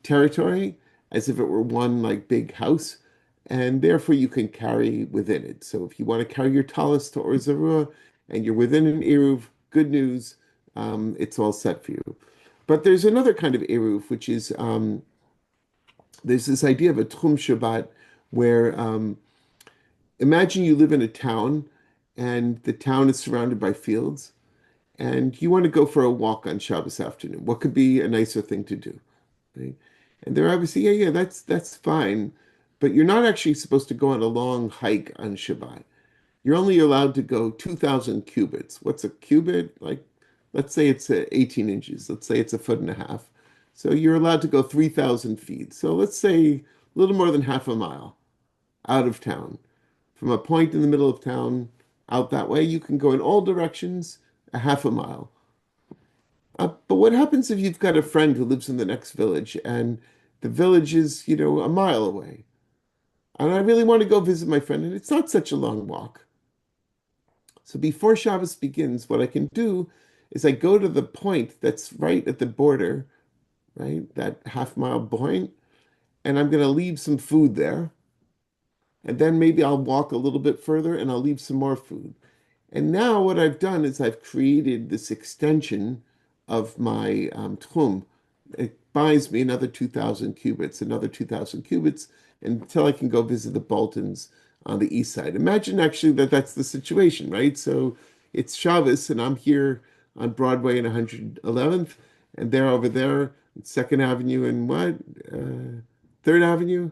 territory, as if it were one like big house. And therefore, you can carry within it. So if you want to carry your talis to Or Zarua and you're within an Eruv, good news, it's all set for you. But there's another kind of Eruv, which is there's this idea of a Tchum Shabbat where imagine you live in a town and the town is surrounded by fields and you want to go for a walk on Shabbos afternoon. What could be a nicer thing to do, right? And they're obviously, yeah, that's fine, but you're not actually supposed to go on a long hike on Shabbat. You're only allowed to go 2,000 cubits. What's a cubit? Like, let's say it's 18 inches. Let's say it's a foot and a half. So you're allowed to go 3,000 feet. So let's say a little more than half a mile out of town. From a point in the middle of town out that way, you can go in all directions a half a mile. But what happens if you've got a friend who lives in the next village and the village is, a mile away? And I really want to go visit my friend, and it's not such a long walk. So before Shabbos begins, what I can do is I go to the point that's right at the border, right? That half-mile point, and I'm going to leave some food there. And then maybe I'll walk a little bit further and I'll leave some more food. And now what I've done is I've created this extension of my tchum. It buys me another 2,000 cubits, another 2,000 cubits, until I can go visit the Boltons on the east side. Imagine actually that that's the situation, right? So it's Shabbos and I'm here on Broadway and 111th, and they're over there, Second Avenue and what? Third Avenue?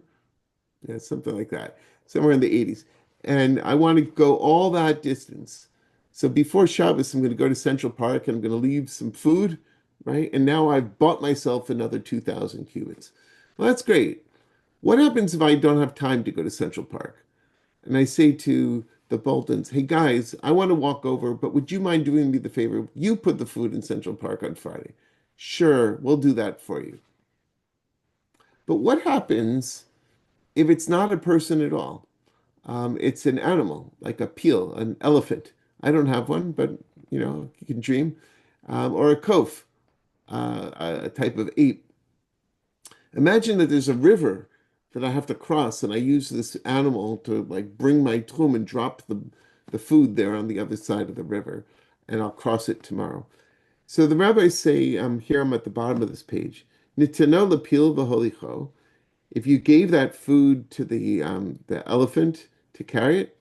Yeah, something like that, somewhere in the 80s. And I want to go all that distance. So before Shabbos, I'm going to go to Central Park and I'm going to leave some food, right? And now I've bought myself another 2,000 cubits. Well, that's great. What happens if I don't have time to go to Central Park? And I say to the Boltons, hey guys, I want to walk over, but would you mind doing me the favor? You put the food in Central Park on Friday. Sure, we'll do that for you. But what happens if it's not a person at all? It's an animal, like a peel, an elephant. I don't have one, but you can dream. Or a kof, a type of ape. Imagine that there's a river that I have to cross, and I use this animal to like bring my tchum and drop the food there on the other side of the river, and I'll cross it tomorrow. So the rabbis say, here I'm at the bottom of this page, Nitano lepil v'holicho. If you gave that food to the elephant to carry it,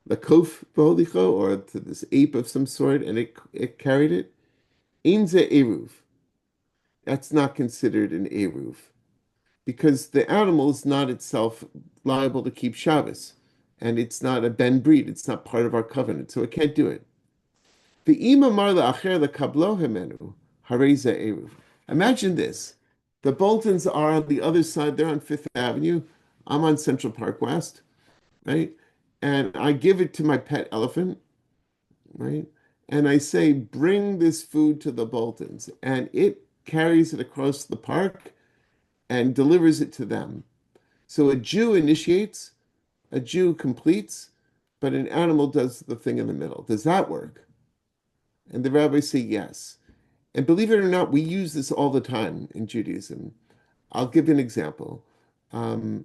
the kof v'holicho, or to this ape of some sort, and it carried it, ein ze eruv. That's not considered an eruv because the animal is not itself liable to keep Shabbos, and it's not a ben breed. It's not part of our covenant, so it can't do it. Imagine this. The Boltons are on the other side. They're on Fifth Avenue. I'm on Central Park West, right? And I give it to my pet elephant, right? And I say, bring this food to the Boltons. And it carries it across the park and delivers it to them. So a Jew initiates, a Jew completes, but an animal does the thing in the middle. Does that work? And the rabbis say yes. And believe it or not, we use this all the time in Judaism. I'll give you an example. Um,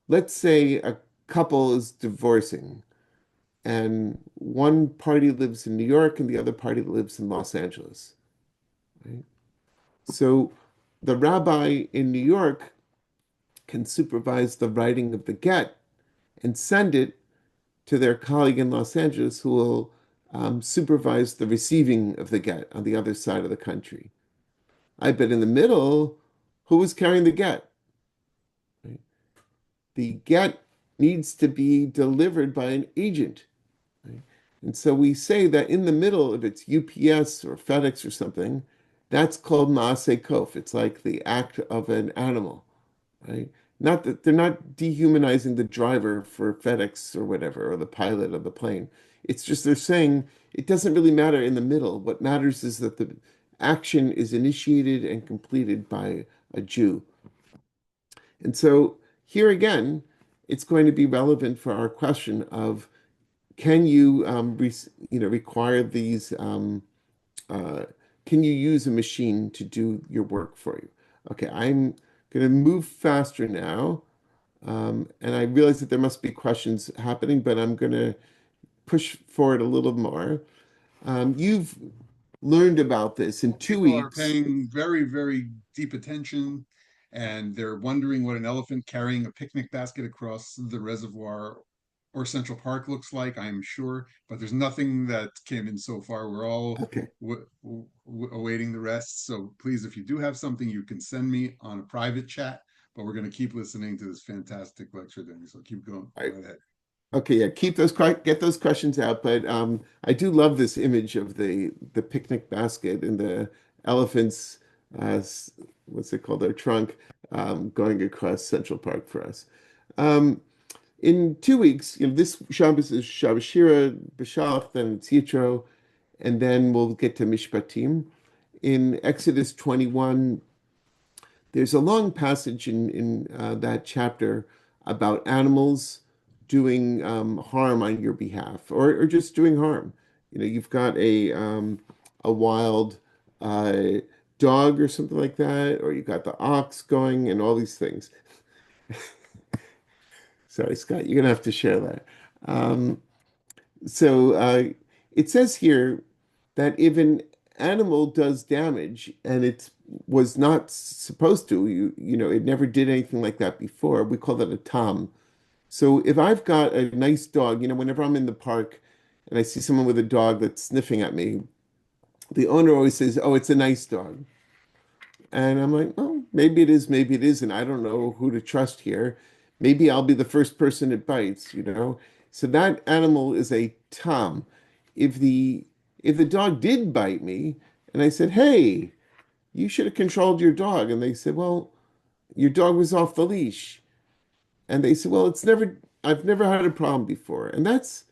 let's say a couple is divorcing, and one party lives in New York and the other party lives in Los Angeles. Right? So the rabbi in New York can supervise the writing of the get and send it to their colleague in Los Angeles who will supervise the receiving of the get on the other side of the country. I bet in the middle, who was carrying the get? Right? The get needs to be delivered by an agent. Right? And so we say that in the middle, if it's UPS or FedEx or something, that's called maaseh kof. It's like the act of an animal, right? Not that they're not dehumanizing the driver for FedEx or whatever, or the pilot of the plane. It's just they're saying it doesn't really matter in the middle. What matters is that the action is initiated and completed by a Jew. And so here again, it's going to be relevant for our question of can you, require these, can you use a machine to do your work for you? Okay, I'm going to move faster now. And I realize that there must be questions happening, but I'm going to push forward a little more. You've learned about this in 2 People are weeks. paying very, very deep attention, and they're wondering what an elephant carrying a picnic basket across the reservoir or Central Park looks like, I'm sure, but there's nothing that came in so far. We're all Okay. awaiting the rest. So please, if you do have something, you can send me on a private chat, but we're going to keep listening to this fantastic lecture, Danny. So keep going. All right. Go ahead. Okay, yeah, get those questions out. But I do love this image of the picnic basket and the elephants, what's it called, their trunk, going across Central Park for us. In 2 weeks, this Shabbos is Shabbos Shira, B'Shalach, then it's Yitro, and then we'll get to Mishpatim. In Exodus 21, there's a long passage in that chapter about animals doing harm on your behalf, or just doing harm. You've got a wild dog or something like that, or you got the ox going, and all these things. Sorry, Scott, you're gonna have to share that. Um, so it says here that if an animal does damage and it was not supposed to, it never did anything like that before, we call that a tom. So if I've got a nice dog, whenever I'm in the park and I see someone with a dog that's sniffing at me, the owner always says, "Oh, it's a nice dog." And I'm like, "Well, maybe it is, maybe it isn't. I don't know who to trust here. Maybe I'll be the first person it bites." So that animal is a tom. If the dog did bite me and I said, "Hey, you should have controlled your dog," and they said, "Well, your dog was off the leash." And they said, "Well, I've never had a problem before." And that's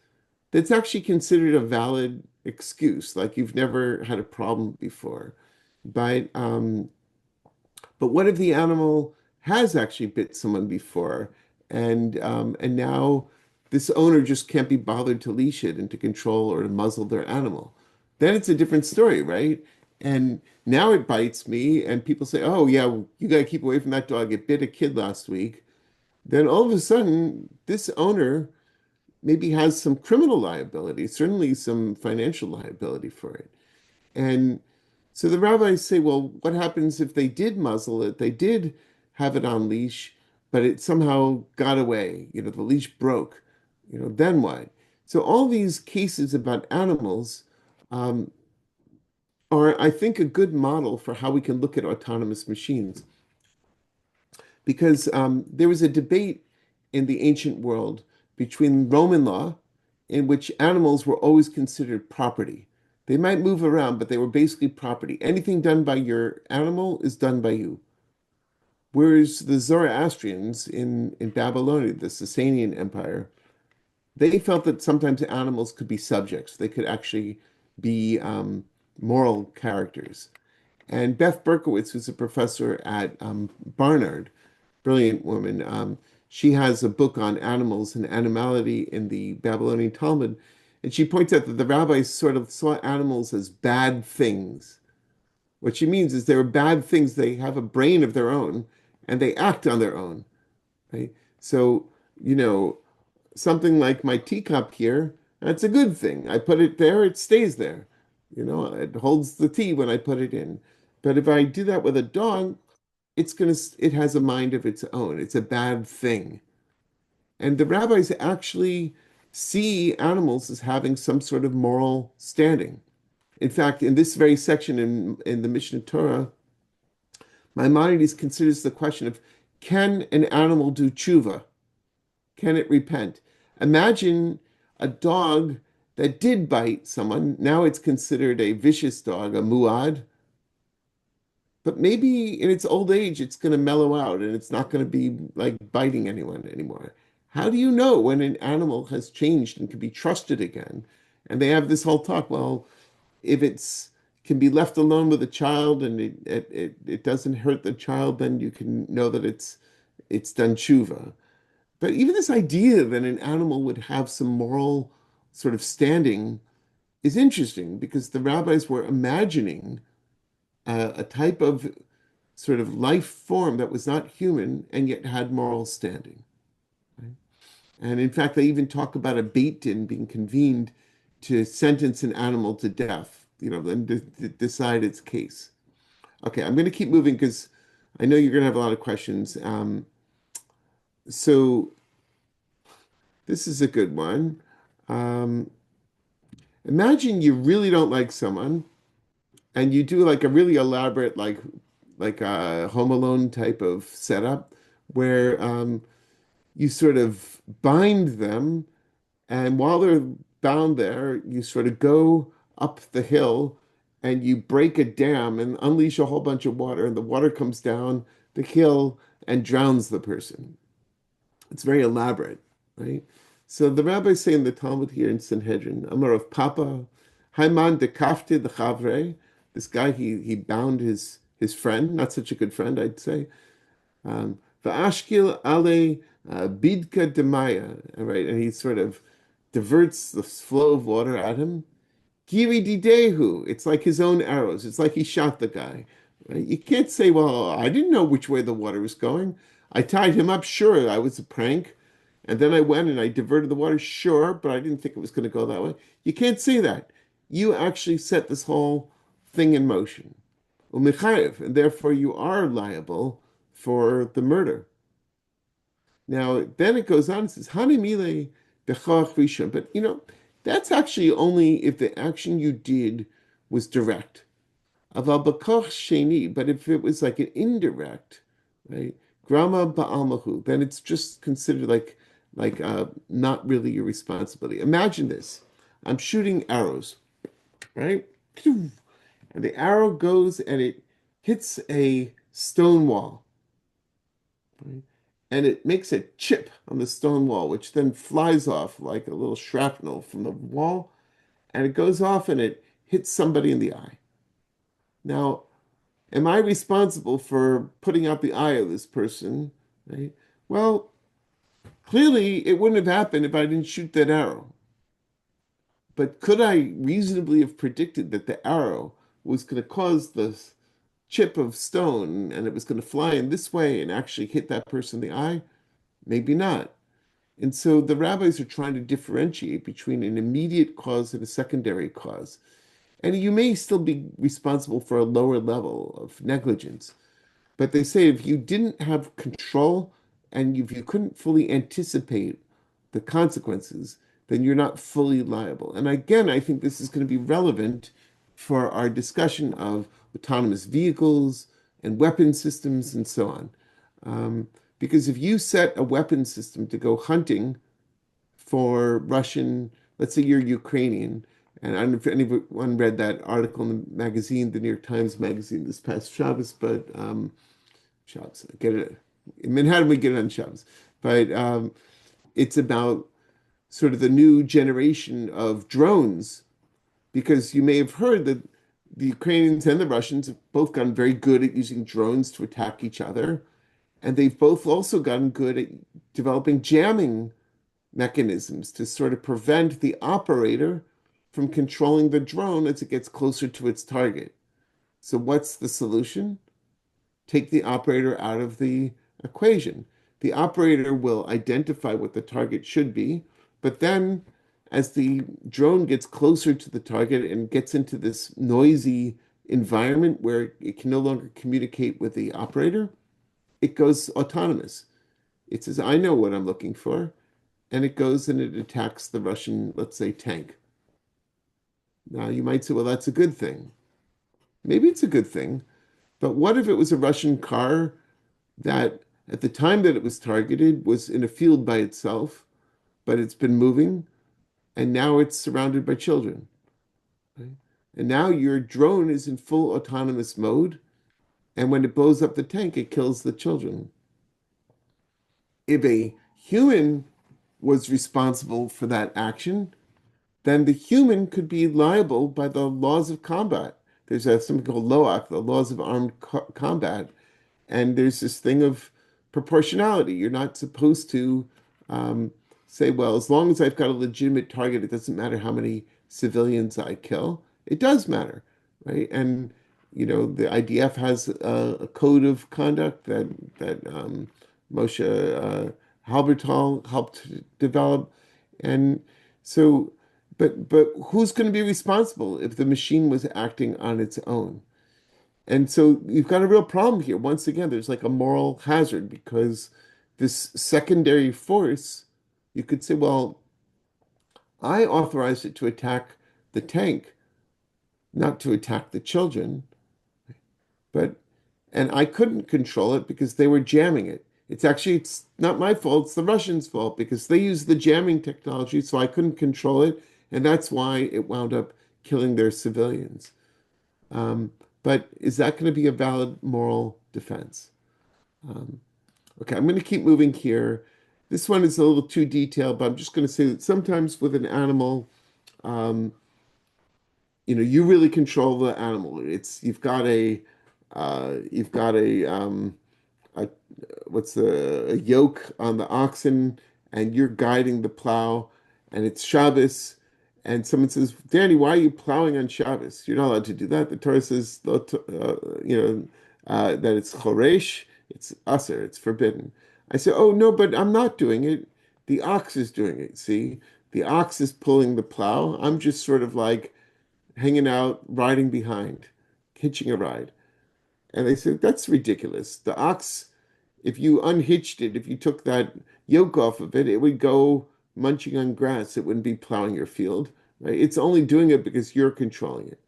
actually considered a valid excuse, like you've never had a problem before. But what if the animal has actually bit someone before, and now this owner just can't be bothered to leash it and to control or to muzzle their animal? Then it's a different story, right? And now it bites me, and people say, "Oh yeah, you got to keep away from that dog. It bit a kid last week." Then all of a sudden, this owner maybe has some criminal liability, certainly some financial liability for it. And so the rabbis say, well, what happens if they did muzzle it? They did have it on leash, but it somehow got away. The leash broke. Then what? So all these cases about animals um, are, I think, a good model for how we can look at autonomous machines. Because there was a debate in the ancient world between Roman law, in which animals were always considered property. They might move around, but they were basically property. Anything done by your animal is done by you. Whereas the Zoroastrians in Babylonia, the Sasanian Empire, they felt that sometimes animals could be subjects. They could actually be moral characters. And Beth Berkowitz, who's a professor at Barnard, brilliant woman, she has a book on animals and animality in the Babylonian Talmud. And she points out that the rabbis sort of saw animals as bad things. What she means is they're bad things. They have a brain of their own and they act on their own, right? So, you know, something like my teacup here, that's a good thing. I put it there, it stays there. It holds the tea when I put it in. But if I do that with a dog, it has a mind of its own. It's a bad thing. And the rabbis actually see animals as having some sort of moral standing. In fact, in this very section in the Mishnah Torah, Maimonides considers the question of, can an animal do tshuva? Can it repent? Imagine a dog that did bite someone. Now it's considered a vicious dog, a muad. But maybe in its old age, it's going to mellow out and it's not going to be like biting anyone anymore. How do you know when an animal has changed and can be trusted again? And they have this whole talk. Well, if it's can be left alone with a child and it doesn't hurt the child, then you can know that it's done tshuva. But even this idea that an animal would have some moral sort of standing is interesting because the rabbis were imagining a type of sort of life form that was not human and yet had moral standing. Right? And in fact, they even talk about a beit din being convened to sentence an animal to death, then to decide its case. Okay, I'm going to keep moving because I know you're going to have a lot of questions. So this is a good one. Imagine you really don't like someone and you do like a really elaborate like a Home Alone type of setup where you sort of bind them, and while they're bound there, you sort of go up the hill and you break a dam and unleash a whole bunch of water, and the water comes down the hill and drowns the person. It's very elaborate, right? So the rabbis say in the Talmud here in Sanhedrin, Amar of Papa, Haiman de Kafte the Chavre, this guy, he bound his friend, not such a good friend, I'd say. Va'ashkil ale bidka demaya, right? And he sort of diverts the flow of water at him. Giri didehu, it's like his own arrows. It's like he shot the guy. Right? You can't say, well, I didn't know which way the water was going. I tied him up, sure, I was a prank. And then I went and I diverted the water, sure, but I didn't think it was going to go that way. You can't say that. You actually set this whole thing in motion. Umechayev, and therefore you are liable for the murder. Now, then it goes on and says, Hanimile bechoach rishon. But, that's actually only if the action you did was direct. Aval bekoch sheni, but if it was like an indirect, right? Grama ba'almahu, then it's just considered like not really your responsibility. Imagine this. I'm shooting arrows, right? And the arrow goes and it hits a stone wall, right? And it makes a chip on the stone wall, which then flies off like a little shrapnel from the wall, and it goes off and it hits somebody in the eye. Now, am I responsible for putting out the eye of this person? Right? Well, clearly it wouldn't have happened if I didn't shoot that arrow. But could I reasonably have predicted that the arrow was going to cause the chip of stone and it was going to fly in this way and actually hit that person in the eye? Maybe not. And so the rabbis are trying to differentiate between an immediate cause and a secondary cause. And you may still be responsible for a lower level of negligence. But they say if you didn't have control and if you couldn't fully anticipate the consequences, then you're not fully liable. And again, I think this is going to be relevant for our discussion of autonomous vehicles and weapon systems and so on. Because if you set a weapon system to go hunting for Russian, let's say you're Ukrainian, and I don't know if anyone read that article in the magazine, the New York Times magazine this past Shabbos, but Shabbos, get it. In Manhattan, we get it on Shabbos, but it's about sort of the new generation of drones, because you may have heard that the Ukrainians and the Russians have both gotten very good at using drones to attack each other, and they've both also gotten good at developing jamming mechanisms to sort of prevent the operator from controlling the drone as it gets closer to its target. So what's the solution? Take the operator out of the equation. The operator will identify what the target should be, but then as the drone gets closer to the target and gets into this noisy environment where it can no longer communicate with the operator, it goes autonomous. It says, I know what I'm looking for, and it goes and it attacks the Russian, let's say, tank. Now, you might say, well, that's a good thing. Maybe it's a good thing, but what if it was a Russian car that at the time that it was targeted was in a field by itself, but it's been moving, and now it's surrounded by children, right? And now your drone is in full autonomous mode, and when it blows up the tank, it kills the children. If a human was responsible for that action, then the human could be liable by the laws of combat. There's something called LOAC, the laws of armed combat, and there's this thing of proportionality. You're not supposed to say, well, as long as I've got a legitimate target, it doesn't matter how many civilians I kill. It does matter, right? And the IDF has a code of conduct that Moshe Halbertal helped develop, and so, but who's going to be responsible if the machine was acting on its own? And so you've got a real problem here. Once again, there's like a moral hazard because this secondary force, you could say, well, I authorized it to attack the tank, not to attack the children, but and I couldn't control it because they were jamming it. It's not my fault, it's the Russians' fault because they used the jamming technology, so I couldn't control it, and that's why it wound up killing their civilians. But is that going to be a valid moral defense? Okay, I'm going to keep moving here. This one is a little too detailed, but I'm just going to say that sometimes with an animal, you really control the animal. You've got a what's a yoke on the oxen, and you're guiding the plow, and it's Shabbos, and someone says, Danny, why are you plowing on Shabbos? You're not allowed to do that. The Torah says, that it's choresh, it's aser, it's forbidden. I say, oh, no, but I'm not doing it. The ox is doing it, see? The ox is pulling the plow. I'm just sort of like hanging out, riding behind, hitching a ride. And they said, that's ridiculous. The ox, if you unhitched it, if you took that yoke off of it, it would go munching on grass. It wouldn't be plowing your field, right? It's only doing it because you're controlling it.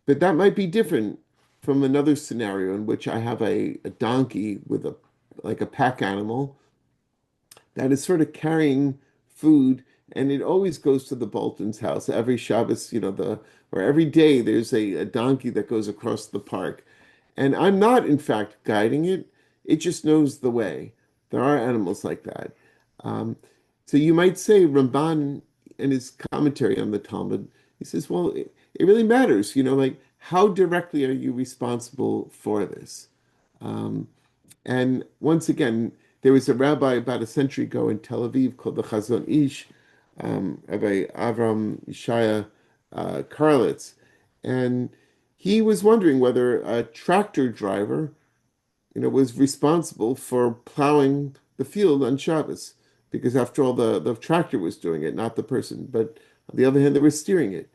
But that might be different from another scenario in which I have a donkey with a pack animal that is sort of carrying food, and it always goes to the Bolton's house every Shabbos, or every day there's a donkey that goes across the park. And I'm not, in fact, guiding it. It just knows the way. There are animals like that. Um, so you might say Ramban in his commentary on the Talmud, he says, well, it really matters, like how directly are you responsible for this? Um, and once again, there was a rabbi about a century ago in Tel Aviv called the Chazon Ish, Rabbi Avram Yishaya Karlitz, and he was wondering whether a tractor driver, was responsible for plowing the field on Shabbos, because after all, the tractor was doing it, not the person. But on the other hand, they were steering it.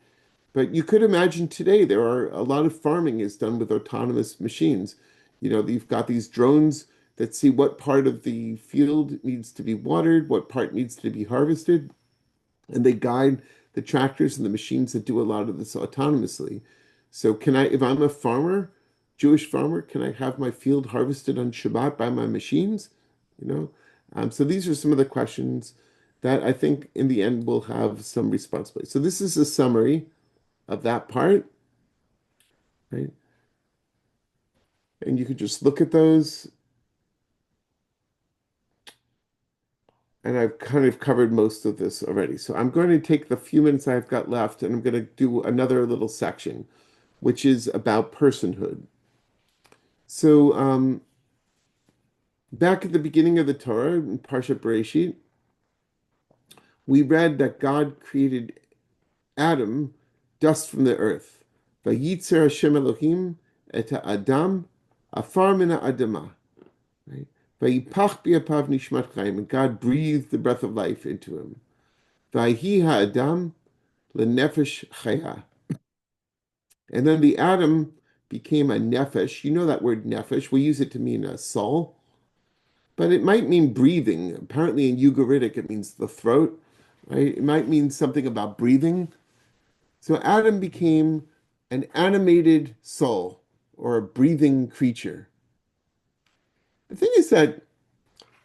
But you could imagine today there are a lot of farming is done with autonomous machines. You've got these drones that see what part of the field needs to be watered, what part needs to be harvested, and they guide the tractors and the machines that do a lot of this autonomously. So if I'm a farmer, Jewish farmer, can I have my field harvested on Shabbat by my machines? You know, so these are some of the questions that I think in the end will have some responsibility. So this is a summary of that part, right? And you could just look at those. And I've kind of covered most of this already. So I'm going to take the few minutes I've got left and I'm going to do another little section, which is about personhood. So back at the beginning of the Torah, in Parshat Bereshit, we read that God created Adam, dust from the earth. Vayitzer Hashem Elohim et Adam afar min ha'adamah. Right? Vayipach bi'apav nishmat chayim. And God breathed the breath of life into him. Vayhi ha'adam lenefesh chaya. And then the Adam became a nefesh. You know that word nefesh. We use it to mean a soul, but it might mean breathing. Apparently in Ugaritic it means the throat, right? It might mean something about breathing. So Adam became an animated soul or a breathing creature. The thing is that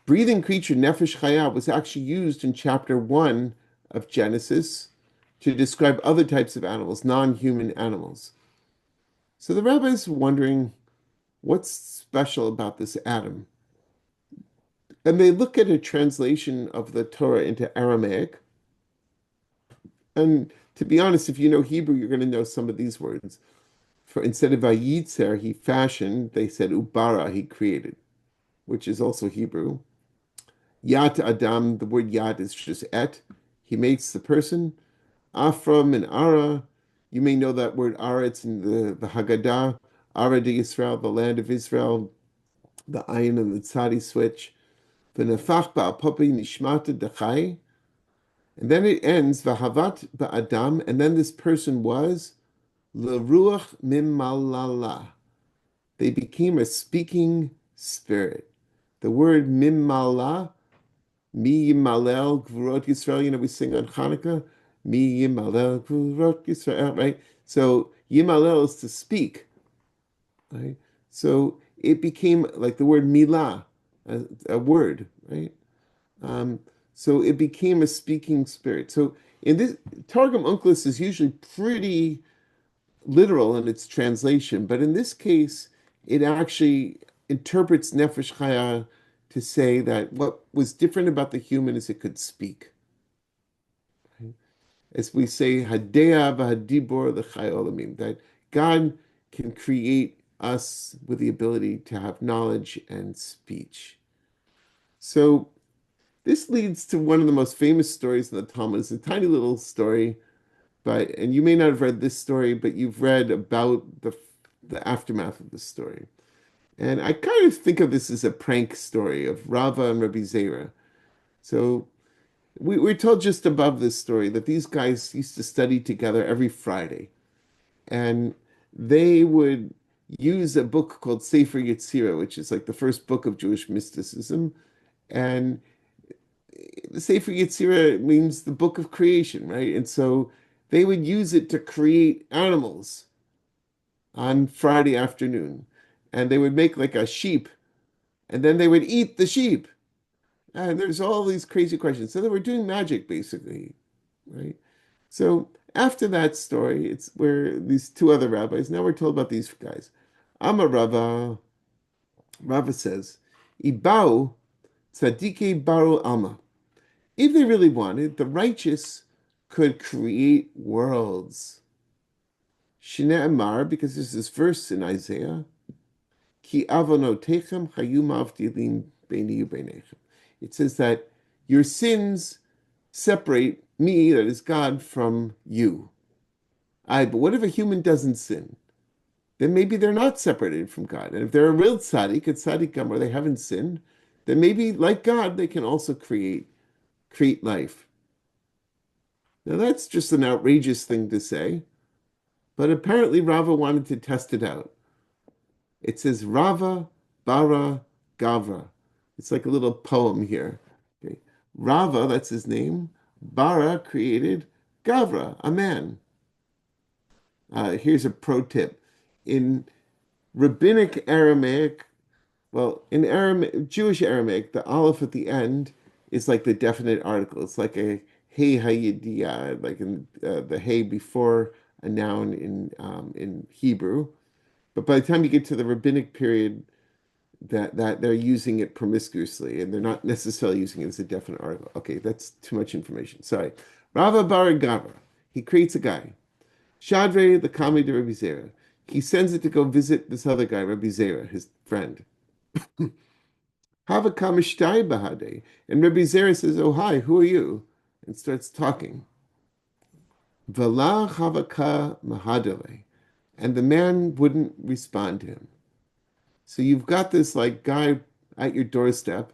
breathing creature, nefesh chaya, was actually used in chapter 1 of Genesis to describe other types of animals, non-human animals. So the rabbi is wondering what's special about this Adam. And they look at a translation of the Torah into Aramaic. And to be honest, if you know Hebrew, you're going to know some of these words. For instead of vayitzer, he fashioned, they said ubara, he created, which is also Hebrew. Yat Adam, the word yat is just et. He makes the person. Afra and Ara, you may know that word Ara, it's in the Haggadah. Ara de Israel, the land of Israel, the ayin and the tzadi switch. V'nefach ba'apopi nishmata dechai. And then it ends, v'havat ba'adam, and then this person was l'ruach mimmalala. They became a speaking spirit. The word mimmala, mi yimalel gvurot Yisrael, we sing on Hanukkah, mi yimalel gvurot Yisrael, right? So yimalel is to speak, right? So it became like the word milah, a word, right? So it became a speaking spirit. So in this, Targum Onkelos is usually pretty literal in its translation, but in this case, it actually interprets Nefesh Chaya to say that what was different about the human is it could speak. Right? As we say, Hadea v'hadibor l'chai olamim, that God can create us with the ability to have knowledge and speech. So this leads to one of the most famous stories in the Talmud. It's a tiny little story, and you may not have read this story, but you've read about the aftermath of this story. And I kind of think of this as a prank story of Rava and Rabbi Zera. So we're told just above this story that these guys used to study together every Friday. And they would use a book called Sefer Yetzirah, which is like the first book of Jewish mysticism. And the Sefer Yetzirah means the book of creation, right? And so they would use it to create animals on Friday afternoon. And they would make like a sheep, and then they would eat the sheep. And there's all these crazy questions. So they were doing magic, basically, right? So after that story, it's where these two other rabbis, now we're told about these guys. Amar Rava, Rava says, Ibau tzadike baru alma. If they really wanted, the righteous could create worlds. Shne'emar, because there's this verse in Isaiah, Ki avonotechem hayu mavdilim beini ubeinechem. It says that your sins separate me, that is God, from you. But what if a human doesn't sin? Then maybe they're not separated from God. And if they're a real tzaddik, a tzaddik gamor, they haven't sinned, then maybe, like God, they can also create life. Now that's just an outrageous thing to say, but apparently Rava wanted to test it out. It says Rava bara gavra. It's like a little poem here. Okay. Rava, that's his name. Bara created Gavra, a man. Here's a pro tip. In rabbinic Aramaic, well, in Jewish Aramaic, the aleph at the end is like the definite article. It's like a hey hayidiyah, like in the hey before a noun in Hebrew. But by the time you get to the rabbinic period, that they're using it promiscuously, and they're not necessarily using it as a definite article. Okay, that's too much information. Sorry. Rava bar Gavra. He creates a guy. Shadre, the Kami de Rabbi Zera. He sends it to go visit this other guy, Rabbi Zera, his friend. Hava kamishtai bahade. And Rabbi Zera says, oh, hi, who are you? And starts talking. Vala havaka mahadale. And the man wouldn't respond to him. So you've got this like guy at your doorstep,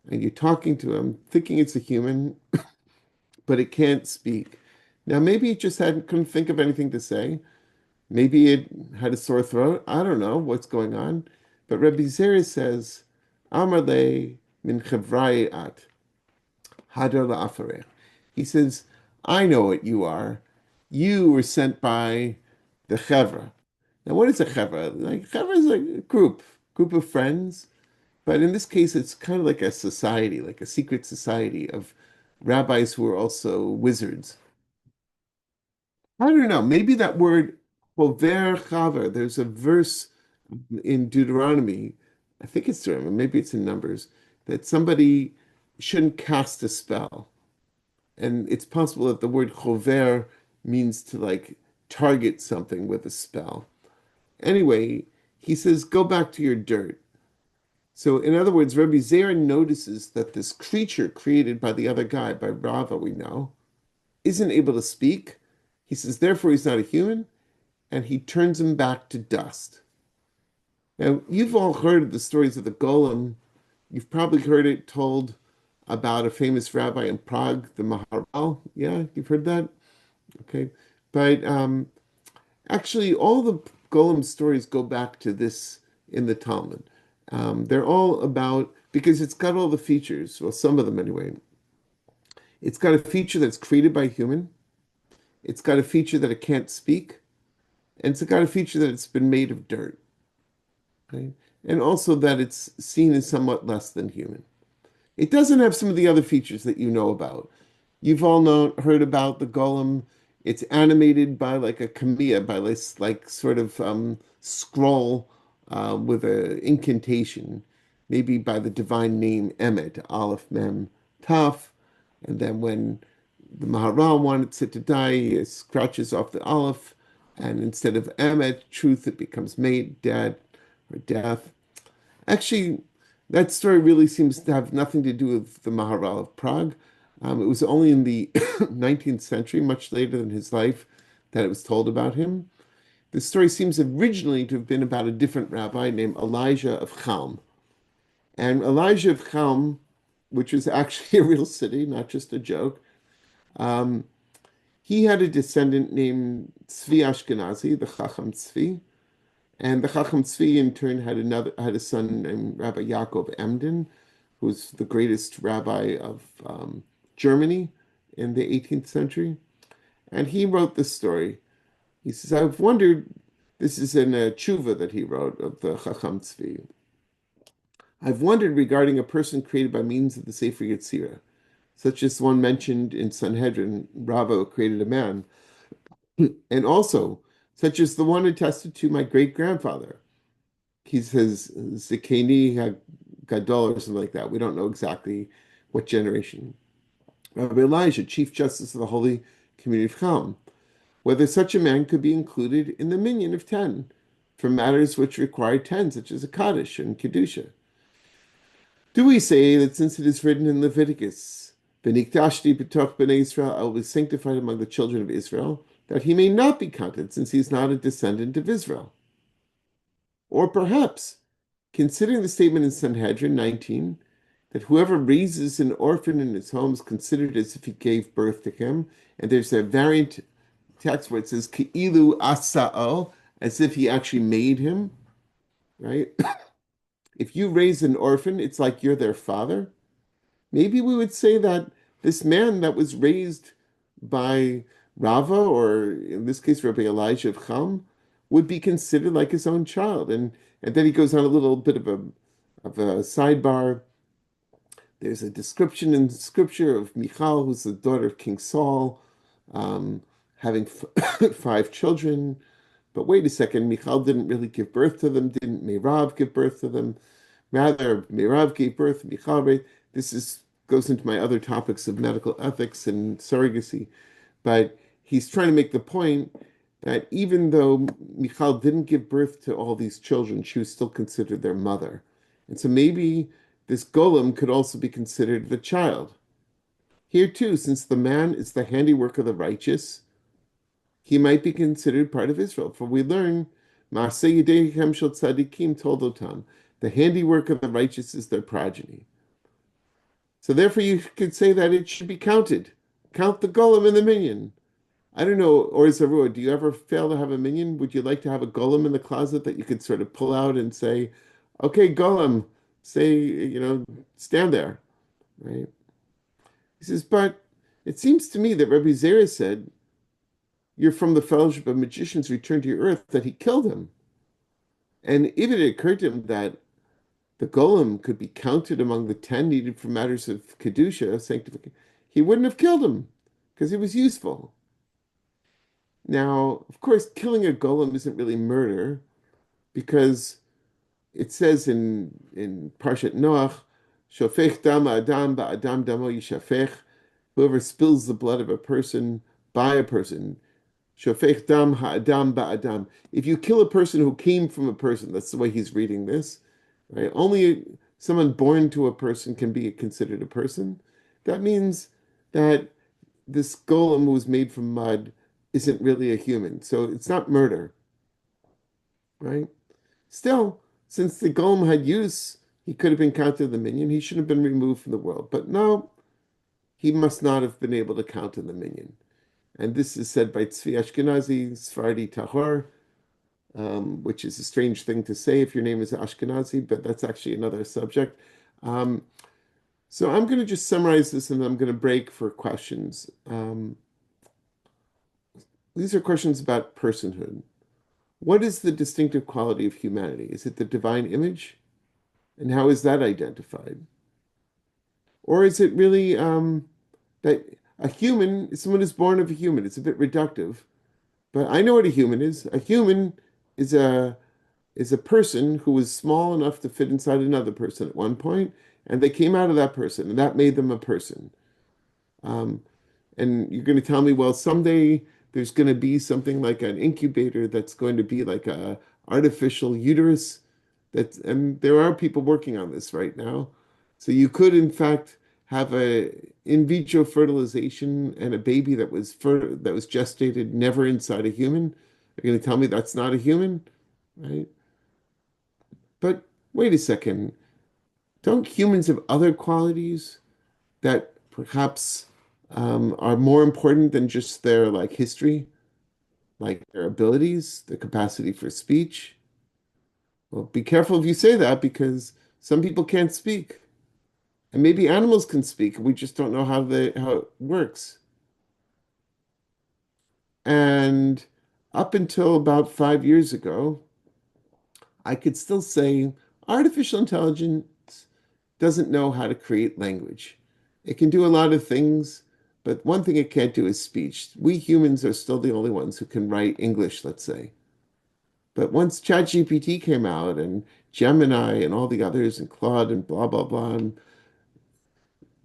and you're talking to him, thinking it's a human, but it can't speak. Now maybe it just couldn't think of anything to say. Maybe it had a sore throat. I don't know what's going on. But Rabbi Zera says, Amar le min chevrai at hadar la'afarech. He says, I know what you are. You were sent by the chevra. Now, what is a chevra? Like chevra is like a group of friends. But in this case, it's kind of like a society, like a secret society of rabbis who are also wizards. I don't know. Maybe that word Hover Chaver, there's a verse in Deuteronomy, I think it's Deuteronomy, maybe it's in Numbers, that somebody shouldn't cast a spell. And it's possible that the word Hover means to like target something with a spell. Anyway, he says, go back to your dirt. So in other words, Rabbi Zera notices that this creature created by the other guy, by Rava, we know, isn't able to speak. He says, therefore, he's not a human, and he turns him back to dust. Now, you've all heard the stories of the golem. You've probably heard it told about a famous rabbi in Prague, the Maharal. Yeah, you've heard that? Okay. But actually, all the golem stories go back to this in the Talmud. They're all about, because it's got all the features, well, some of them anyway. It's got a feature that's created by a human. It's got a feature that it can't speak. And it's got a feature that it's been made of dirt. Right? And also that it's seen as somewhat less than human. It doesn't have some of the other features that you know about. You've all heard about the golem. It's animated by like a kamiya, by this like sort of scroll with an incantation, maybe by the divine name Emet, Aleph Mem Taf. And then when the Maharal wants it to die, he scratches off the Aleph, and instead of Emet, truth, it becomes made, dead, or death. Actually, that story really seems to have nothing to do with the Maharal of Prague. It was only in the 19th century, much later than his life, that it was told about him. The story seems originally to have been about a different rabbi named Elijah of Chalm. And Elijah of Chalm, which was actually a real city, not just a joke, he had a descendant named Tzvi Ashkenazi, the Chacham Tzvi. And the Chacham Tzvi, in turn, had a son named Rabbi Yaakov Emden, who was the greatest rabbi of Germany in the 18th century. And he wrote this story. He says, I've wondered, this is in a tshuva that he wrote of the Chacham Tzvi. I've wondered regarding a person created by means of the Sefer Yetzirah, such as the one mentioned in Sanhedrin, Rava created a man, and also such as the one attested to my great-grandfather. He says, Zikeni Gadol or something like that. We don't know exactly what generation. Rabbi Elijah, Chief Justice of the Holy Community of Cham. whether such a man could be included in the minyan of 10 for matters which require 10, such as a Kaddish and Kedusha. Do we say that since it is written in Leviticus, V'niktashti b'toch b'nei Israel, I will be sanctified among the children of Israel, that he may not be counted since he is not a descendant of Israel? Or perhaps, considering the statement in Sanhedrin 19, that whoever raises an orphan in his home is considered as if he gave birth to him, and there's a variant text where it says Ki'ilu asa'o, as if he actually made him, right? If you raise an orphan, it's like you're their father. Maybe we would say that this man that was raised by Rava, or in this case, Rabbi Elijah of Cham, would be considered like his own child. And then he goes on a little bit of a sidebar. There's a description in scripture of Michal, who's the daughter of King Saul, having 5 children. But wait a second, Michal didn't really give birth to them, didn't Merav give birth to them? Rather, Merav gave birth to Michal. Right? Goes into my other topics of medical ethics and surrogacy. But he's trying to make the point that even though Michal didn't give birth to all these children, she was still considered their mother. And so maybe this golem could also be considered the child. Here too, since the man is the handiwork of the righteous, he might be considered part of Israel. For we learn, Maaseh Yedeihem Shel Tzadikim Toldotam, the handiwork of the righteous is their progeny. So therefore you could say that it should be counted. Count the golem and the minion. I don't know, or Zarua, do you ever fail to have a minion? Would you like to have a golem in the closet that you could sort of pull out and say, okay, golem, stand there, right? He says, but it seems to me that Rabbi Zera said, you're from the fellowship of magicians, return to your earth, that he killed him. And if it occurred to him that the golem could be counted among the 10 needed for matters of Kedusha, sanctification, he wouldn't have killed him because he was useful. Now, of course, killing a golem isn't really murder because it says in Parshat Noach, Shofech dam adam ba'adam damo yishafech, whoever spills the blood of a person by a person, Shofech dam ha'adam ba'adam. If you kill a person who came from a person, that's the way he's reading this, right? Only someone born to a person can be considered a person. That means that this golem who was made from mud isn't really a human. So it's not murder, right? Still, since the golem had use, he could have been counted in the minion. He should have been removed from the world. But no, he must not have been able to count in the minion. And this is said by Tzvi Ashkenazi, Sephardi Tahor, which is a strange thing to say if your name is Ashkenazi, but that's actually another subject. So I'm going to just summarize this and I'm going to break for questions. These are questions about personhood. What is the distinctive quality of humanity? Is it the divine image? And how is that identified? Or is it really that a human, someone is born of a human? It's a bit reductive, but I know what a human is. A human is a person who was small enough to fit inside another person at one point, and they came out of that person, and that made them a person. And you're going to tell me, well, someday there's going to be something like an incubator that's going to be like a artificial uterus. And there are people working on this right now. So you could, in fact, have a in vitro fertilization and a baby that was gestated never inside a human. You're going to tell me that's not a human, right? But wait a second. Don't humans have other qualities that perhaps are more important than just their history, like their abilities, the capacity for speech? Well, be careful if you say that because some people can't speak. And maybe animals can speak. We just don't know how it works. And up until about 5 years ago, I could still say artificial intelligence doesn't know how to create language. It can do a lot of things, but one thing it can't do is speech. We humans are still the only ones who can write English, let's say. But once ChatGPT came out and Gemini and all the others and Claude and blah, blah, blah,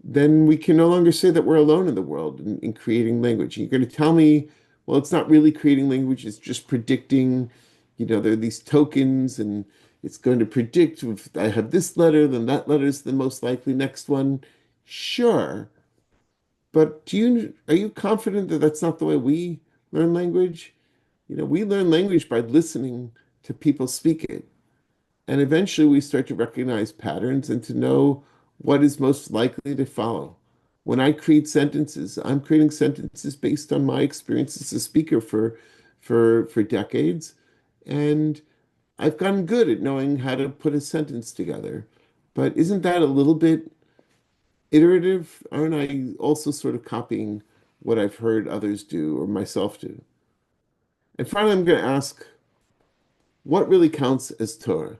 then we can no longer say that we're alone in the world in creating language. You're going to tell me well, it's not really creating language, it's just predicting, there are these tokens and it's going to predict if I have this letter, then that letter is the most likely next one. Sure. But are you confident that that's not the way we learn language? We learn language by listening to people speak it. And eventually we start to recognize patterns and to know what is most likely to follow. When I create sentences, I'm creating sentences based on my experience as a speaker for decades. And I've gotten good at knowing how to put a sentence together. But isn't that a little bit iterative? Aren't I also sort of copying what I've heard others do or myself do? And finally, I'm going to ask, what really counts as Torah?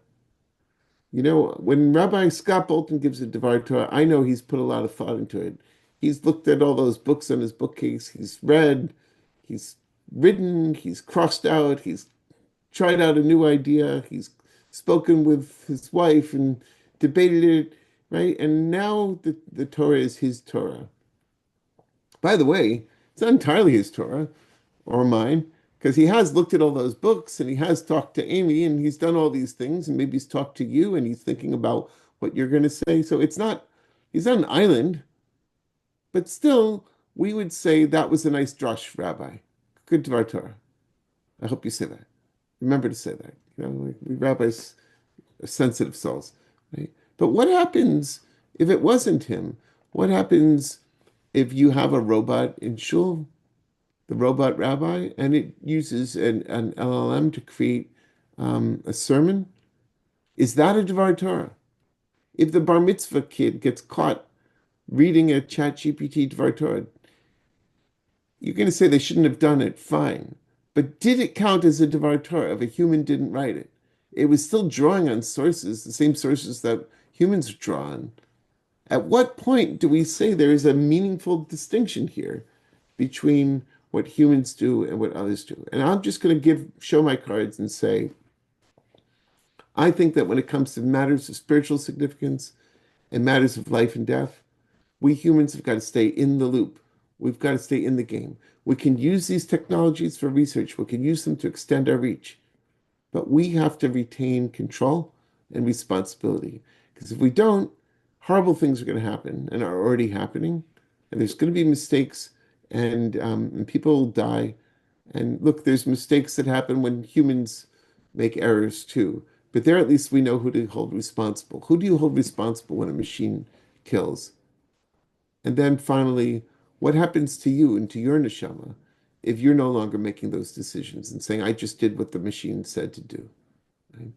When Rabbi Scott Bolton gives a Devar Torah, I know he's put a lot of thought into it. He's looked at all those books on his bookcase. He's read, he's written, he's crossed out, he's tried out a new idea, he's spoken with his wife and debated it, right? And now the Torah is his Torah. By the way, it's not entirely his Torah or mine, because he has looked at all those books and he has talked to Amy and he's done all these things and maybe he's talked to you and he's thinking about what you're going to say. So he's not an island, but still, we would say that was a nice drush, Rabbi. Good Dvar Torah. I hope you say that. Remember to say that. We rabbis are sensitive souls, right? But what happens if it wasn't him? What happens if you have a robot in shul, the robot rabbi, and it uses an LLM to create a sermon? Is that a Dvar Torah? If the bar mitzvah kid gets caught reading a chat GPT Dvar Torah, you're going to say they shouldn't have done it, fine. But did it count as a Dvar Torah if a human didn't write it? It was still drawing on sources, the same sources that humans draw on. At what point do we say there is a meaningful distinction here between what humans do and what others do? And I'm just going to show my cards and say, I think that when it comes to matters of spiritual significance and matters of life and death, we humans have got to stay in the loop. We've got to stay in the game. We can use these technologies for research. We can use them to extend our reach. But we have to retain control and responsibility. Because if we don't, horrible things are going to happen and are already happening. And there's going to be mistakes and people will die. And look, there's mistakes that happen when humans make errors too. But there at least we know who to hold responsible. Who do you hold responsible when a machine kills? And then finally, what happens to you and to your neshama if you're no longer making those decisions and saying, I just did what the machine said to do? Right?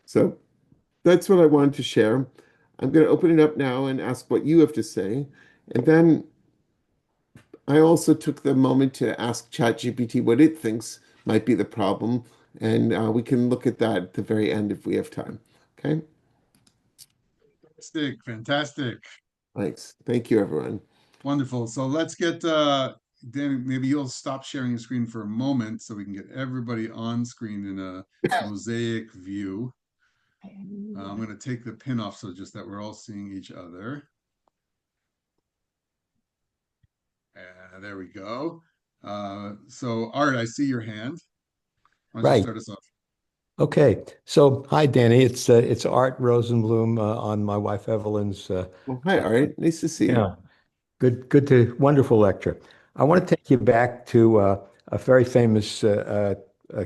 So that's what I wanted to share. I'm going to open it up now and ask what you have to say. And then I also took the moment to ask ChatGPT what it thinks might be the problem. And we can look at that at the very end if we have time. Okay? Fantastic, fantastic. Thanks. Thank you, everyone. Wonderful. So let's get Danny, maybe you'll stop sharing your screen for a moment so we can get everybody on screen in a mosaic view. I'm going to take the pin off so just that we're all seeing each other. There we go. So Art, I see your hand. Why don't you Right. start us off? Okay. So, hi, Danny. It's Art Rosenblum on my wife Evelyn's. Well, hi, Art. Nice to see you. Yeah. Wonderful lecture. I want to take you back to a very famous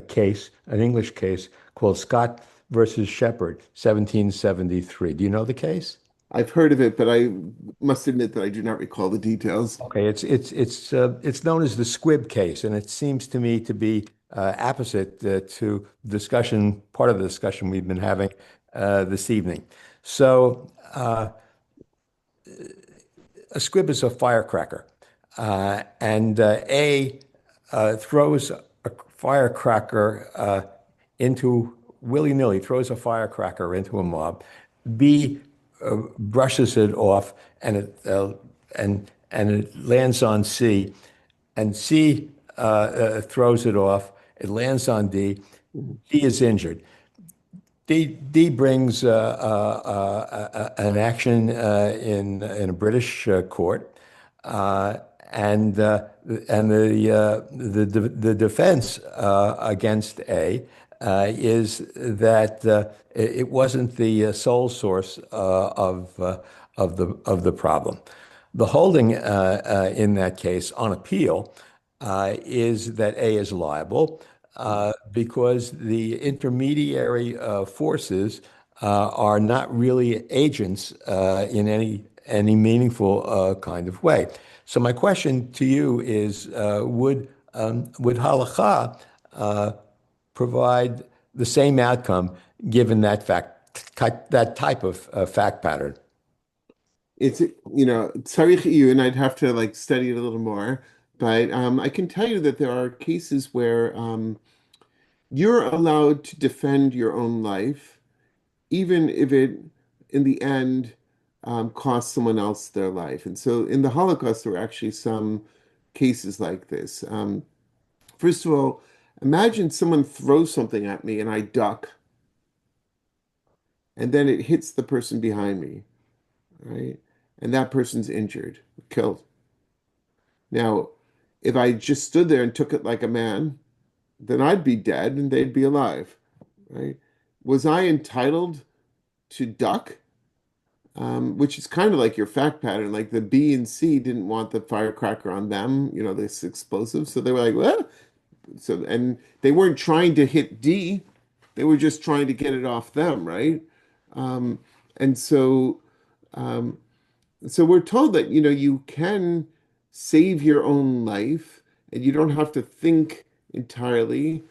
case, an English case called Scott versus Shepard, 1773. Do you know the case? I've heard of it, but I must admit that I do not recall the details. Okay, it's known as the Squibb case, and it seems to me to be opposite to part of the discussion we've been having this evening. So, a squib is a firecracker, and A throws a firecracker into willy-nilly, throws a firecracker into a mob. B brushes it off, and it lands on C, and C throws it off. It lands on D. D is injured. D brings an action in a British court, the defense against A is that it wasn't the sole source of the problem. The holding in that case on appeal is that A is liable because the intermediary forces are not really agents in any meaningful kind of way. So my question to you is, would halakha provide the same outcome given that that type of fact pattern? It's, tzarich iyun, I'd have to like study it a little more, but I can tell you that there are cases where you're allowed to defend your own life, even if it, in the end, costs someone else their life. And so in the Holocaust, there were actually some cases like this. First of all, imagine someone throws something at me and I duck, and then it hits the person behind me, right? And that person's injured, killed. Now, if I just stood there and took it like a man, then I'd be dead and they'd be alive, right? Was I entitled to duck? Which is kind of like your fact pattern. Like the B and C didn't want the firecracker on them, this explosive. So they were like, well, so, and they weren't trying to hit D, they were just trying to get it off them, right? Um, and so, um, so we're told that, you can save your own life and you don't have to think entirely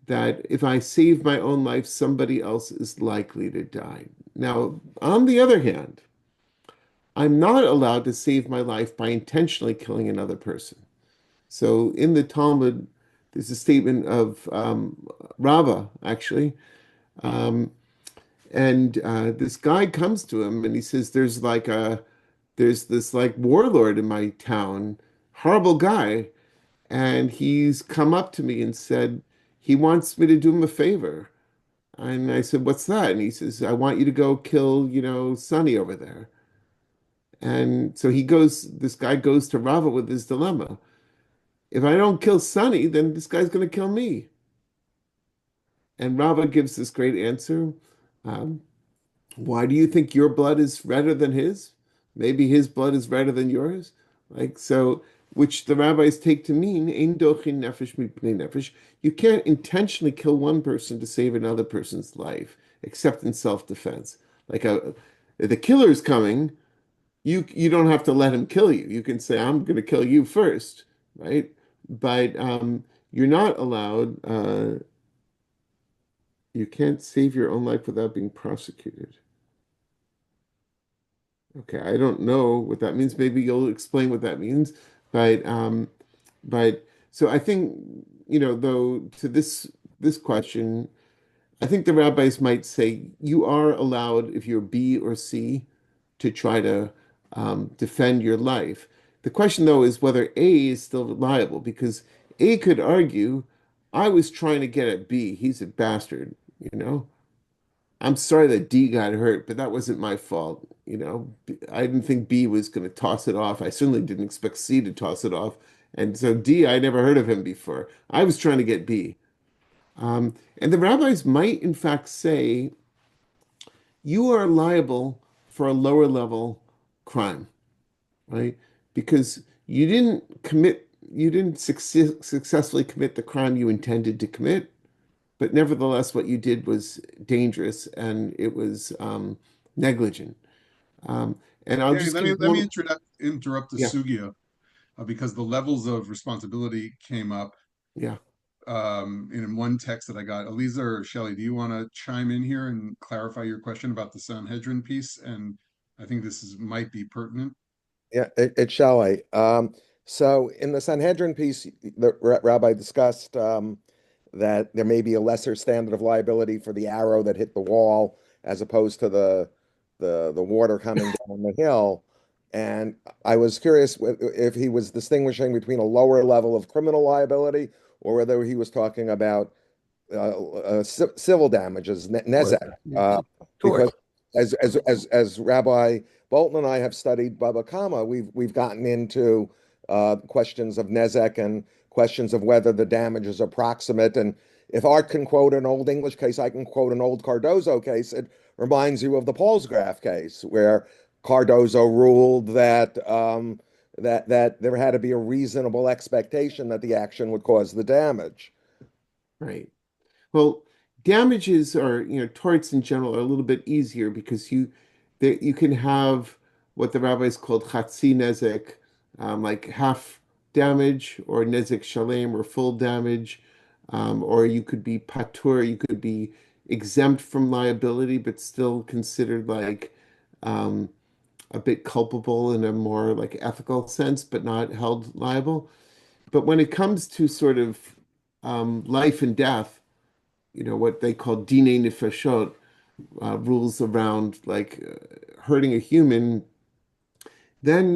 that if I save my own life, somebody else is likely to die. Now, on the other hand, I'm not allowed to save my life by intentionally killing another person. So in the Talmud, there's a statement of Rava, actually. Um, and this guy comes to him and he says, there's this like warlord in my town, horrible guy. And he's come up to me and said, he wants me to do him a favor. And I said, what's that? And he says, I want you to go kill, Sonny over there. And so this guy goes to Rava with his dilemma. If I don't kill Sonny, then this guy's going to kill me. And Rava gives this great answer. Um, why do you think your blood is redder than his? Maybe his blood is redder than yours. Like so, which the rabbis take to mean, ein dochin nefesh mipnei nefesh. You can't intentionally kill one person to save another person's life, except in self-defense. Like the killer's coming, you don't have to let him kill you. You can say, I'm going to kill you first, right? But you're not allowed. You can't save your own life without being prosecuted. Okay, I don't know what that means. Maybe you'll explain what that means. But so I think, though to this question, I think the rabbis might say you are allowed, if you're B or C, to try to defend your life. The question, though, is whether A is still liable, because A could argue, I was trying to get at B. He's a bastard, you know? I'm sorry that D got hurt, but that wasn't my fault. I didn't think B was going to toss it off. I certainly didn't expect C to toss it off. And so D, I never heard of him before. I was trying to get B. And the rabbis might, in fact, say, you are liable for a lower level crime, right? Because you didn't successfully commit the crime you intended to commit, but nevertheless, what you did was dangerous and it was negligent. And I'll Yeah, just let me interrupt the yeah, sugya because the levels of responsibility came up yeah. in one text that I got. Eliza or Shelley, do you want to chime in here and clarify your question about the Sanhedrin piece? And I think might be pertinent. Yeah, it shall I. So in the Sanhedrin piece, the rabbi discussed that there may be a lesser standard of liability for the arrow that hit the wall as opposed to the water coming down the hill. And I was curious if he was distinguishing between a lower level of criminal liability or whether he was talking about civil damages, nezek, because as Rabbi Bolton and I have studied Baba Kama, we've gotten into questions of Nezek and questions of whether the damage is approximate. And if Art can quote an old English case, I can quote an old Cardozo case. It reminds you of the Paulsgraf case, where Cardozo ruled that that there had to be a reasonable expectation that the action would cause the damage. Right. Well, damages are, torts in general are a little bit easier because you can have what the rabbis called chatzi nezek, like half damage, or nezek shalem, or full damage, or you could be patur, you could be exempt from liability, but still considered like um, a bit culpable in a more like ethical sense, but not held liable. But when it comes to sort of life and death, what they call dine nefashot, rules around like hurting a human, then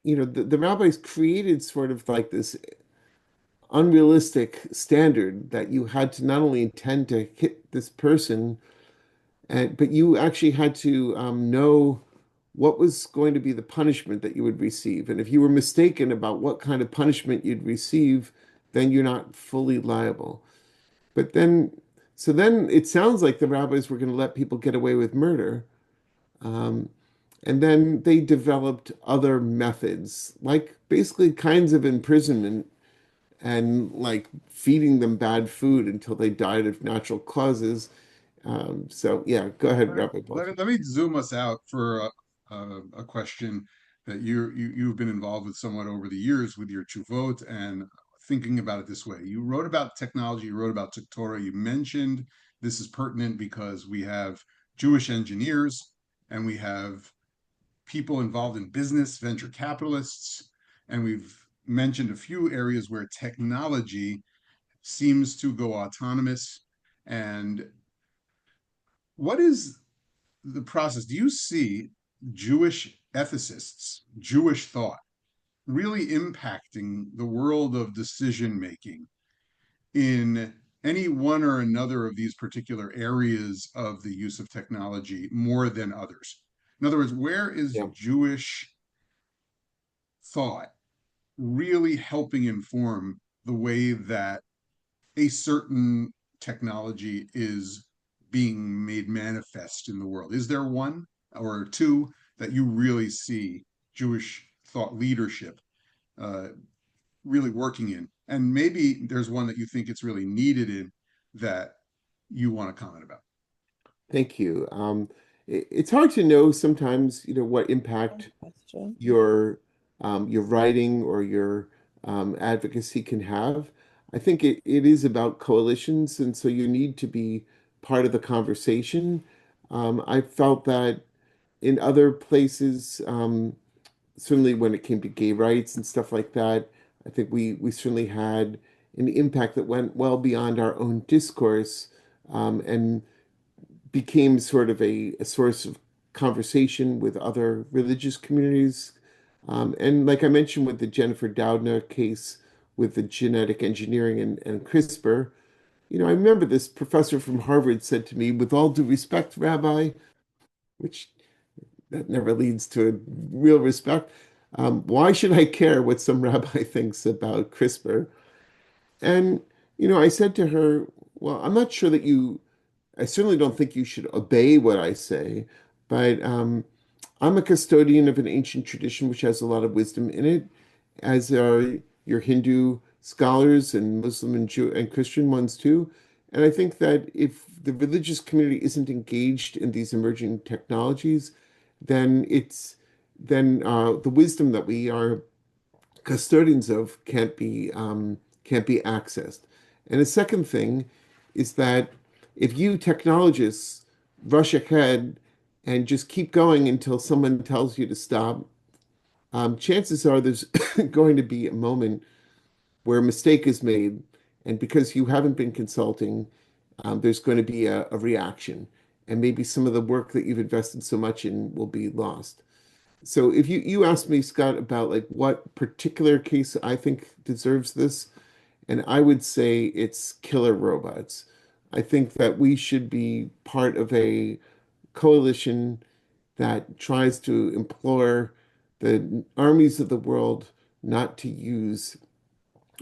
the rabbis created sort of like this unrealistic standard that you had to not only intend to hit this person, but you actually had to know what was going to be the punishment that you would receive. And if you were mistaken about what kind of punishment you'd receive, then you're not fully liable. But then, so then it sounds like the rabbis were going to let people get away with murder. Um, and then they developed other methods, like basically kinds of imprisonment and like feeding them bad food until they died of natural causes. So yeah, go ahead, Rabbi Baltimore. Let me zoom us out for a question that you've been involved with somewhat over the years with your chuvot and thinking about it this way. You wrote about technology, you wrote about Torah, you mentioned this is pertinent because we have Jewish engineers and we have people involved in business, venture capitalists, and we've mentioned a few areas where technology seems to go autonomous. And what is the process? Do you see Jewish ethicists, Jewish thought, really impacting the world of decision making in any one or another of these particular areas of the use of technology more than others? In other words, where is Yeah. Jewish thought really helping inform the way that a certain technology is being made manifest in the world? Is there one or two that you really see Jewish thought leadership uh, really working in? And maybe there's one that you think it's really needed in that you want to comment about. Thank you. It's hard to know sometimes, what impact Question. your writing or your advocacy can have. I think it is about coalitions, and so you need to be part of the conversation. I felt that in other places, certainly when it came to gay rights and stuff like that, I think we certainly had an impact that went well beyond our own discourse, and became sort of a source of conversation with other religious communities. And like I mentioned with the Jennifer Doudna case with the genetic engineering and CRISPR, I remember this professor from Harvard said to me, with all due respect, Rabbi, which that never leads to a real respect, why should I care what some rabbi thinks about CRISPR? And, I said to her, well, I'm not sure that I certainly don't think you should obey what I say, but I'm a custodian of an ancient tradition which has a lot of wisdom in it, as are your Hindu scholars and Muslim and Jew and Christian ones too. And I think that if the religious community isn't engaged in these emerging technologies, then the wisdom that we are custodians of can't be accessed. And the second thing is that if you technologists rush ahead and just keep going until someone tells you to stop, chances are there's going to be a moment where a mistake is made, and because you haven't been consulting, there's going to be a reaction, and maybe some of the work that you've invested so much in will be lost. So if you asked me, Scott, about like what particular case I think deserves this, and I would say it's killer robots. I think that we should be part of a coalition that tries to implore the armies of the world not to use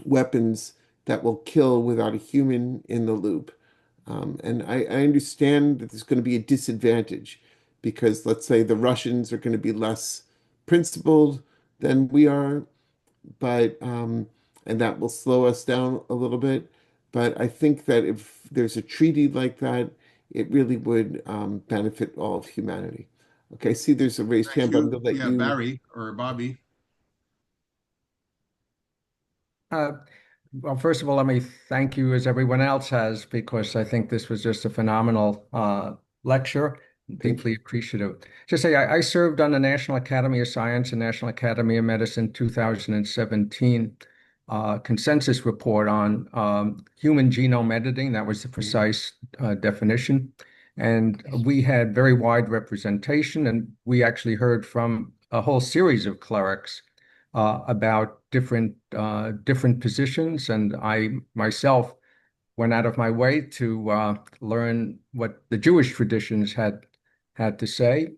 weapons that will kill without a human in the loop. And I understand that there's going to be a disadvantage because let's say the Russians are going to be less principled than we are, but and that will slow us down a little bit. But I think that if there's a treaty like that, it really would benefit all of humanity. Okay, I see there's a raised Thank hand, but I'm you. going to let Yeah, you. Barry or Bobby. Uh, well, first of all, let me thank you as everyone else has, because I think this was just a phenomenal lecture. Thank Deeply appreciative. Just say I served on the National Academy of Science and National Academy of Medicine 2017 consensus report on human genome editing. That was the precise definition. And we had very wide representation, and we actually heard from a whole series of clerics about different positions, and I myself went out of my way to learn what the Jewish traditions had to say.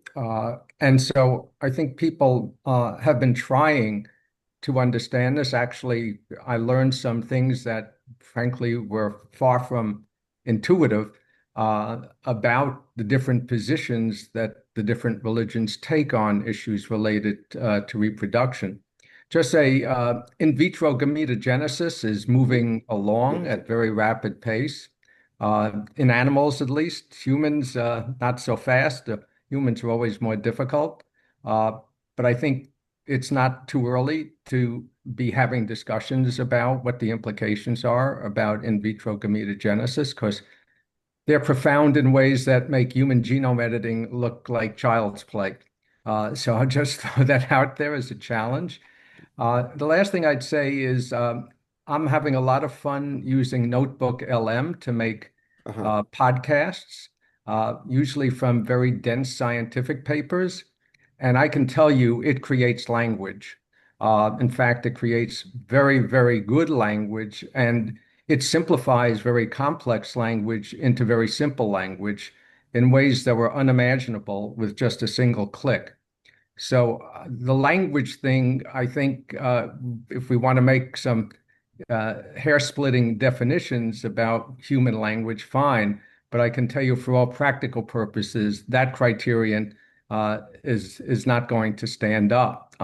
And so I think people have been trying to understand this. Actually, I learned some things that, frankly, were far from intuitive about the different positions that the different religions take on issues related to reproduction. Just say in vitro gametogenesis is moving along at very rapid pace. In animals, at least, humans not so fast. Humans are always more difficult. But I think it's not too early to be having discussions about what the implications are about in vitro gametogenesis, because they're profound in ways that make human genome editing look like child's play. So I'll just throw that out there as a challenge. The last thing I'd say is I'm having a lot of fun using Notebook LM to make Uh-huh. podcasts, usually from very dense scientific papers. And I can tell you it creates language. In fact, it creates very, very good language, and it simplifies very complex language into very simple language in ways that were unimaginable with just a single click. So the language thing, I think, if we want to make some hair-splitting definitions about human language, fine. But I can tell you, for all practical purposes, that criterion is not going to stand up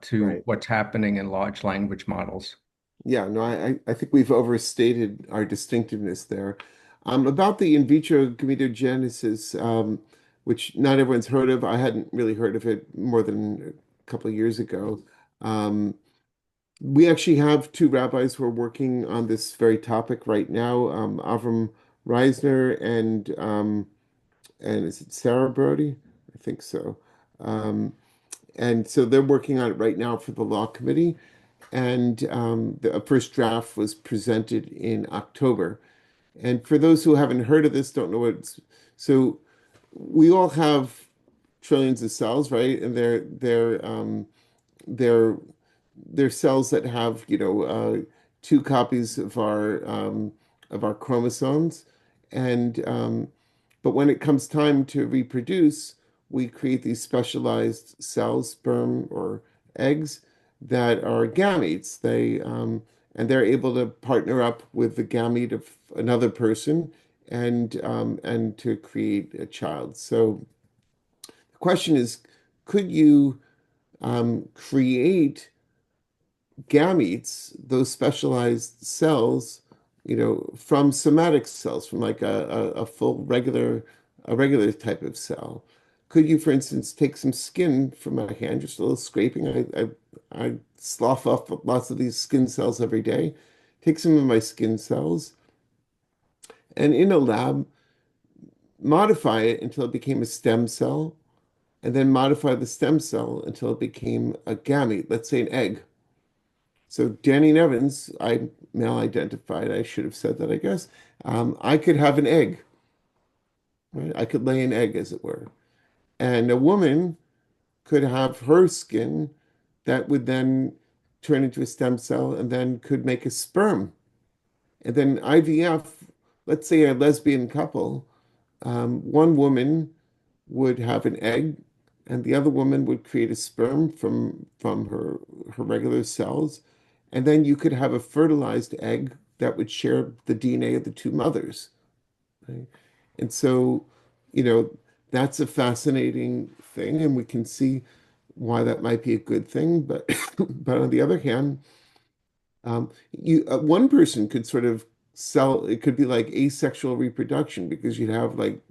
to Right. what's happening in large language models. Yeah, no, I think we've overstated our distinctiveness there. About the in vitro gametogenesis, which not everyone's heard of, I hadn't really heard of it more than a couple of years ago. Um, we actually have two rabbis who are working on this very topic right now, Avram Reisner and is it Sarah Brody? I think so. Um, and so they're working on it right now for the law committee. And the first draft was presented in October. And for those who haven't heard of this, don't know what it's, so we all have trillions of cells, right? And they're they're cells that have, two copies of our chromosomes, and but when it comes time to reproduce, we create these specialized cells, sperm or eggs, that are gametes. And they're able to partner up with the gamete of another person and to create a child. So the question is, could you create gametes, those specialized cells, from somatic cells, from like a full a regular type of cell? Could you, for instance, take some skin from my hand, just a little scraping? I slough off lots of these skin cells every day. Take some of my skin cells and in a lab, modify it until it became a stem cell, and then modify the stem cell until it became a gamete, let's say an egg. So Danny Nevins, I male identified. I should have said that, I guess. I could have an egg, right? I could lay an egg, as it were. And a woman could have her skin that would then turn into a stem cell and then could make a sperm. And then IVF, let's say a lesbian couple, one woman would have an egg and the other woman would create a sperm from her regular cells, and then you could have a fertilized egg that would share the DNA of the two mothers. Right? And so, you know, that's a fascinating thing, and we can see why that might be a good thing. But but on the other hand, you one person could sort of sell. It could be like asexual reproduction because you'd have like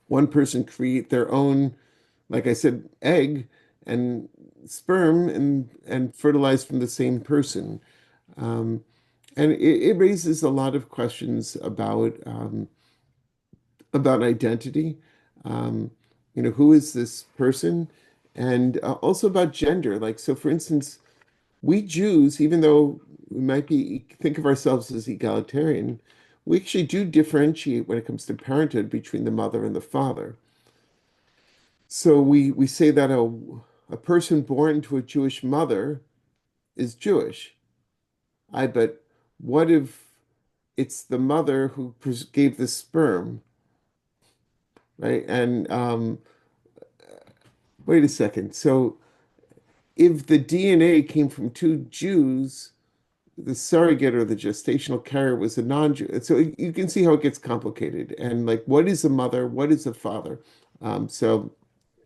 one person create their own, like I said, egg and sperm and fertilize from the same person. Um, and it raises a lot of questions about identity. Um, you know, who is this person? And also about gender. Like, so for instance, we Jews, even though we might be think of ourselves as egalitarian, we actually do differentiate when it comes to parenthood between the mother and the father. So we say that a person born to a Jewish mother is Jewish. But what if it's the mother who gave the sperm, right? And wait a second. So if the DNA came from two Jews, the surrogate or the gestational carrier was a non-Jew. So you can see how it gets complicated. And like, what is a mother? What is a father? So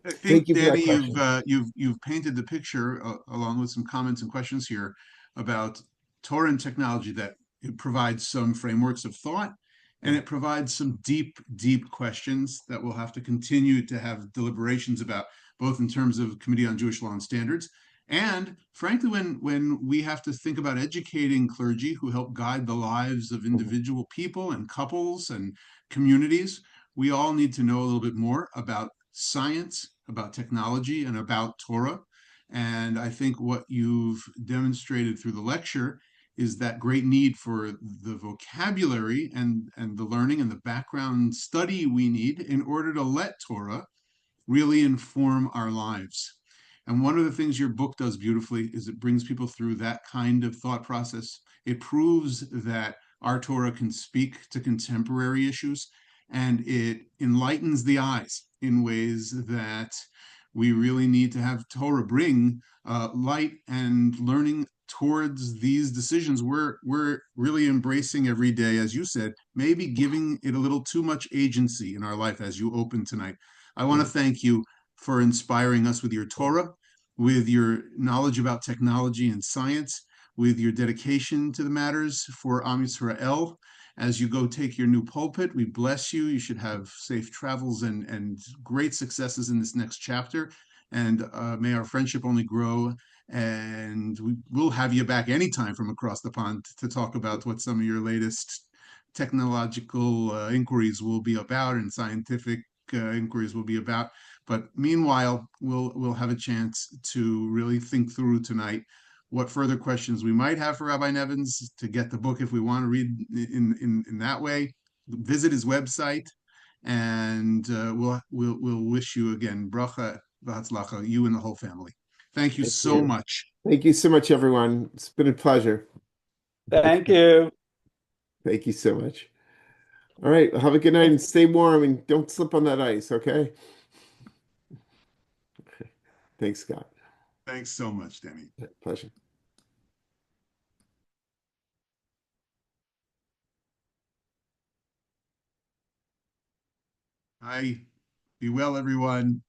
I thank think, you for that Danny, question. you've painted the picture along with some comments and questions here about Torah and technology, that it provides some frameworks of thought, and it provides some deep, deep questions that we'll have to continue to have deliberations about, both in terms of Committee on Jewish Law and Standards, and frankly, when we have to think about educating clergy who help guide the lives of individual people and couples and communities. We all need to know a little bit more about science, about technology, and about Torah. And I think what you've demonstrated through the lecture is that great need for the vocabulary and the learning and the background study we need in order to let Torah really inform our lives. And one of the things your book does beautifully is it brings people through that kind of thought process. It proves that our Torah can speak to contemporary issues, and it enlightens the eyes in ways that we really need to have Torah bring light and learning towards these decisions we're really embracing every day, as you said, maybe giving it a little too much agency in our life as you open tonight. I want to thank you for inspiring us with your Torah, with your knowledge about technology and science, with your dedication to the matters for Am Yisrael. As you go take your new pulpit, we bless you. You should have safe travels and great successes in this next chapter. And may our friendship only grow. And we'll have you back anytime from across the pond to talk about what some of your latest technological inquiries will be about and scientific inquiries will be about. But meanwhile, we'll have a chance to really think through tonight what further questions we might have for Rabbi Nevins, to get the book if we want to read in that way. Visit his website, and we'll wish you again bracha v'hatzlacha, you and the whole family. Thank you Thank so you. much. Thank you so much, everyone. It's been a pleasure. Thank you. Thank you so much. All right. Have a good night and stay warm and don't slip on that ice, okay? Thanks, Scott. Thanks so much, Danny. Pleasure. Hi. Be well, everyone.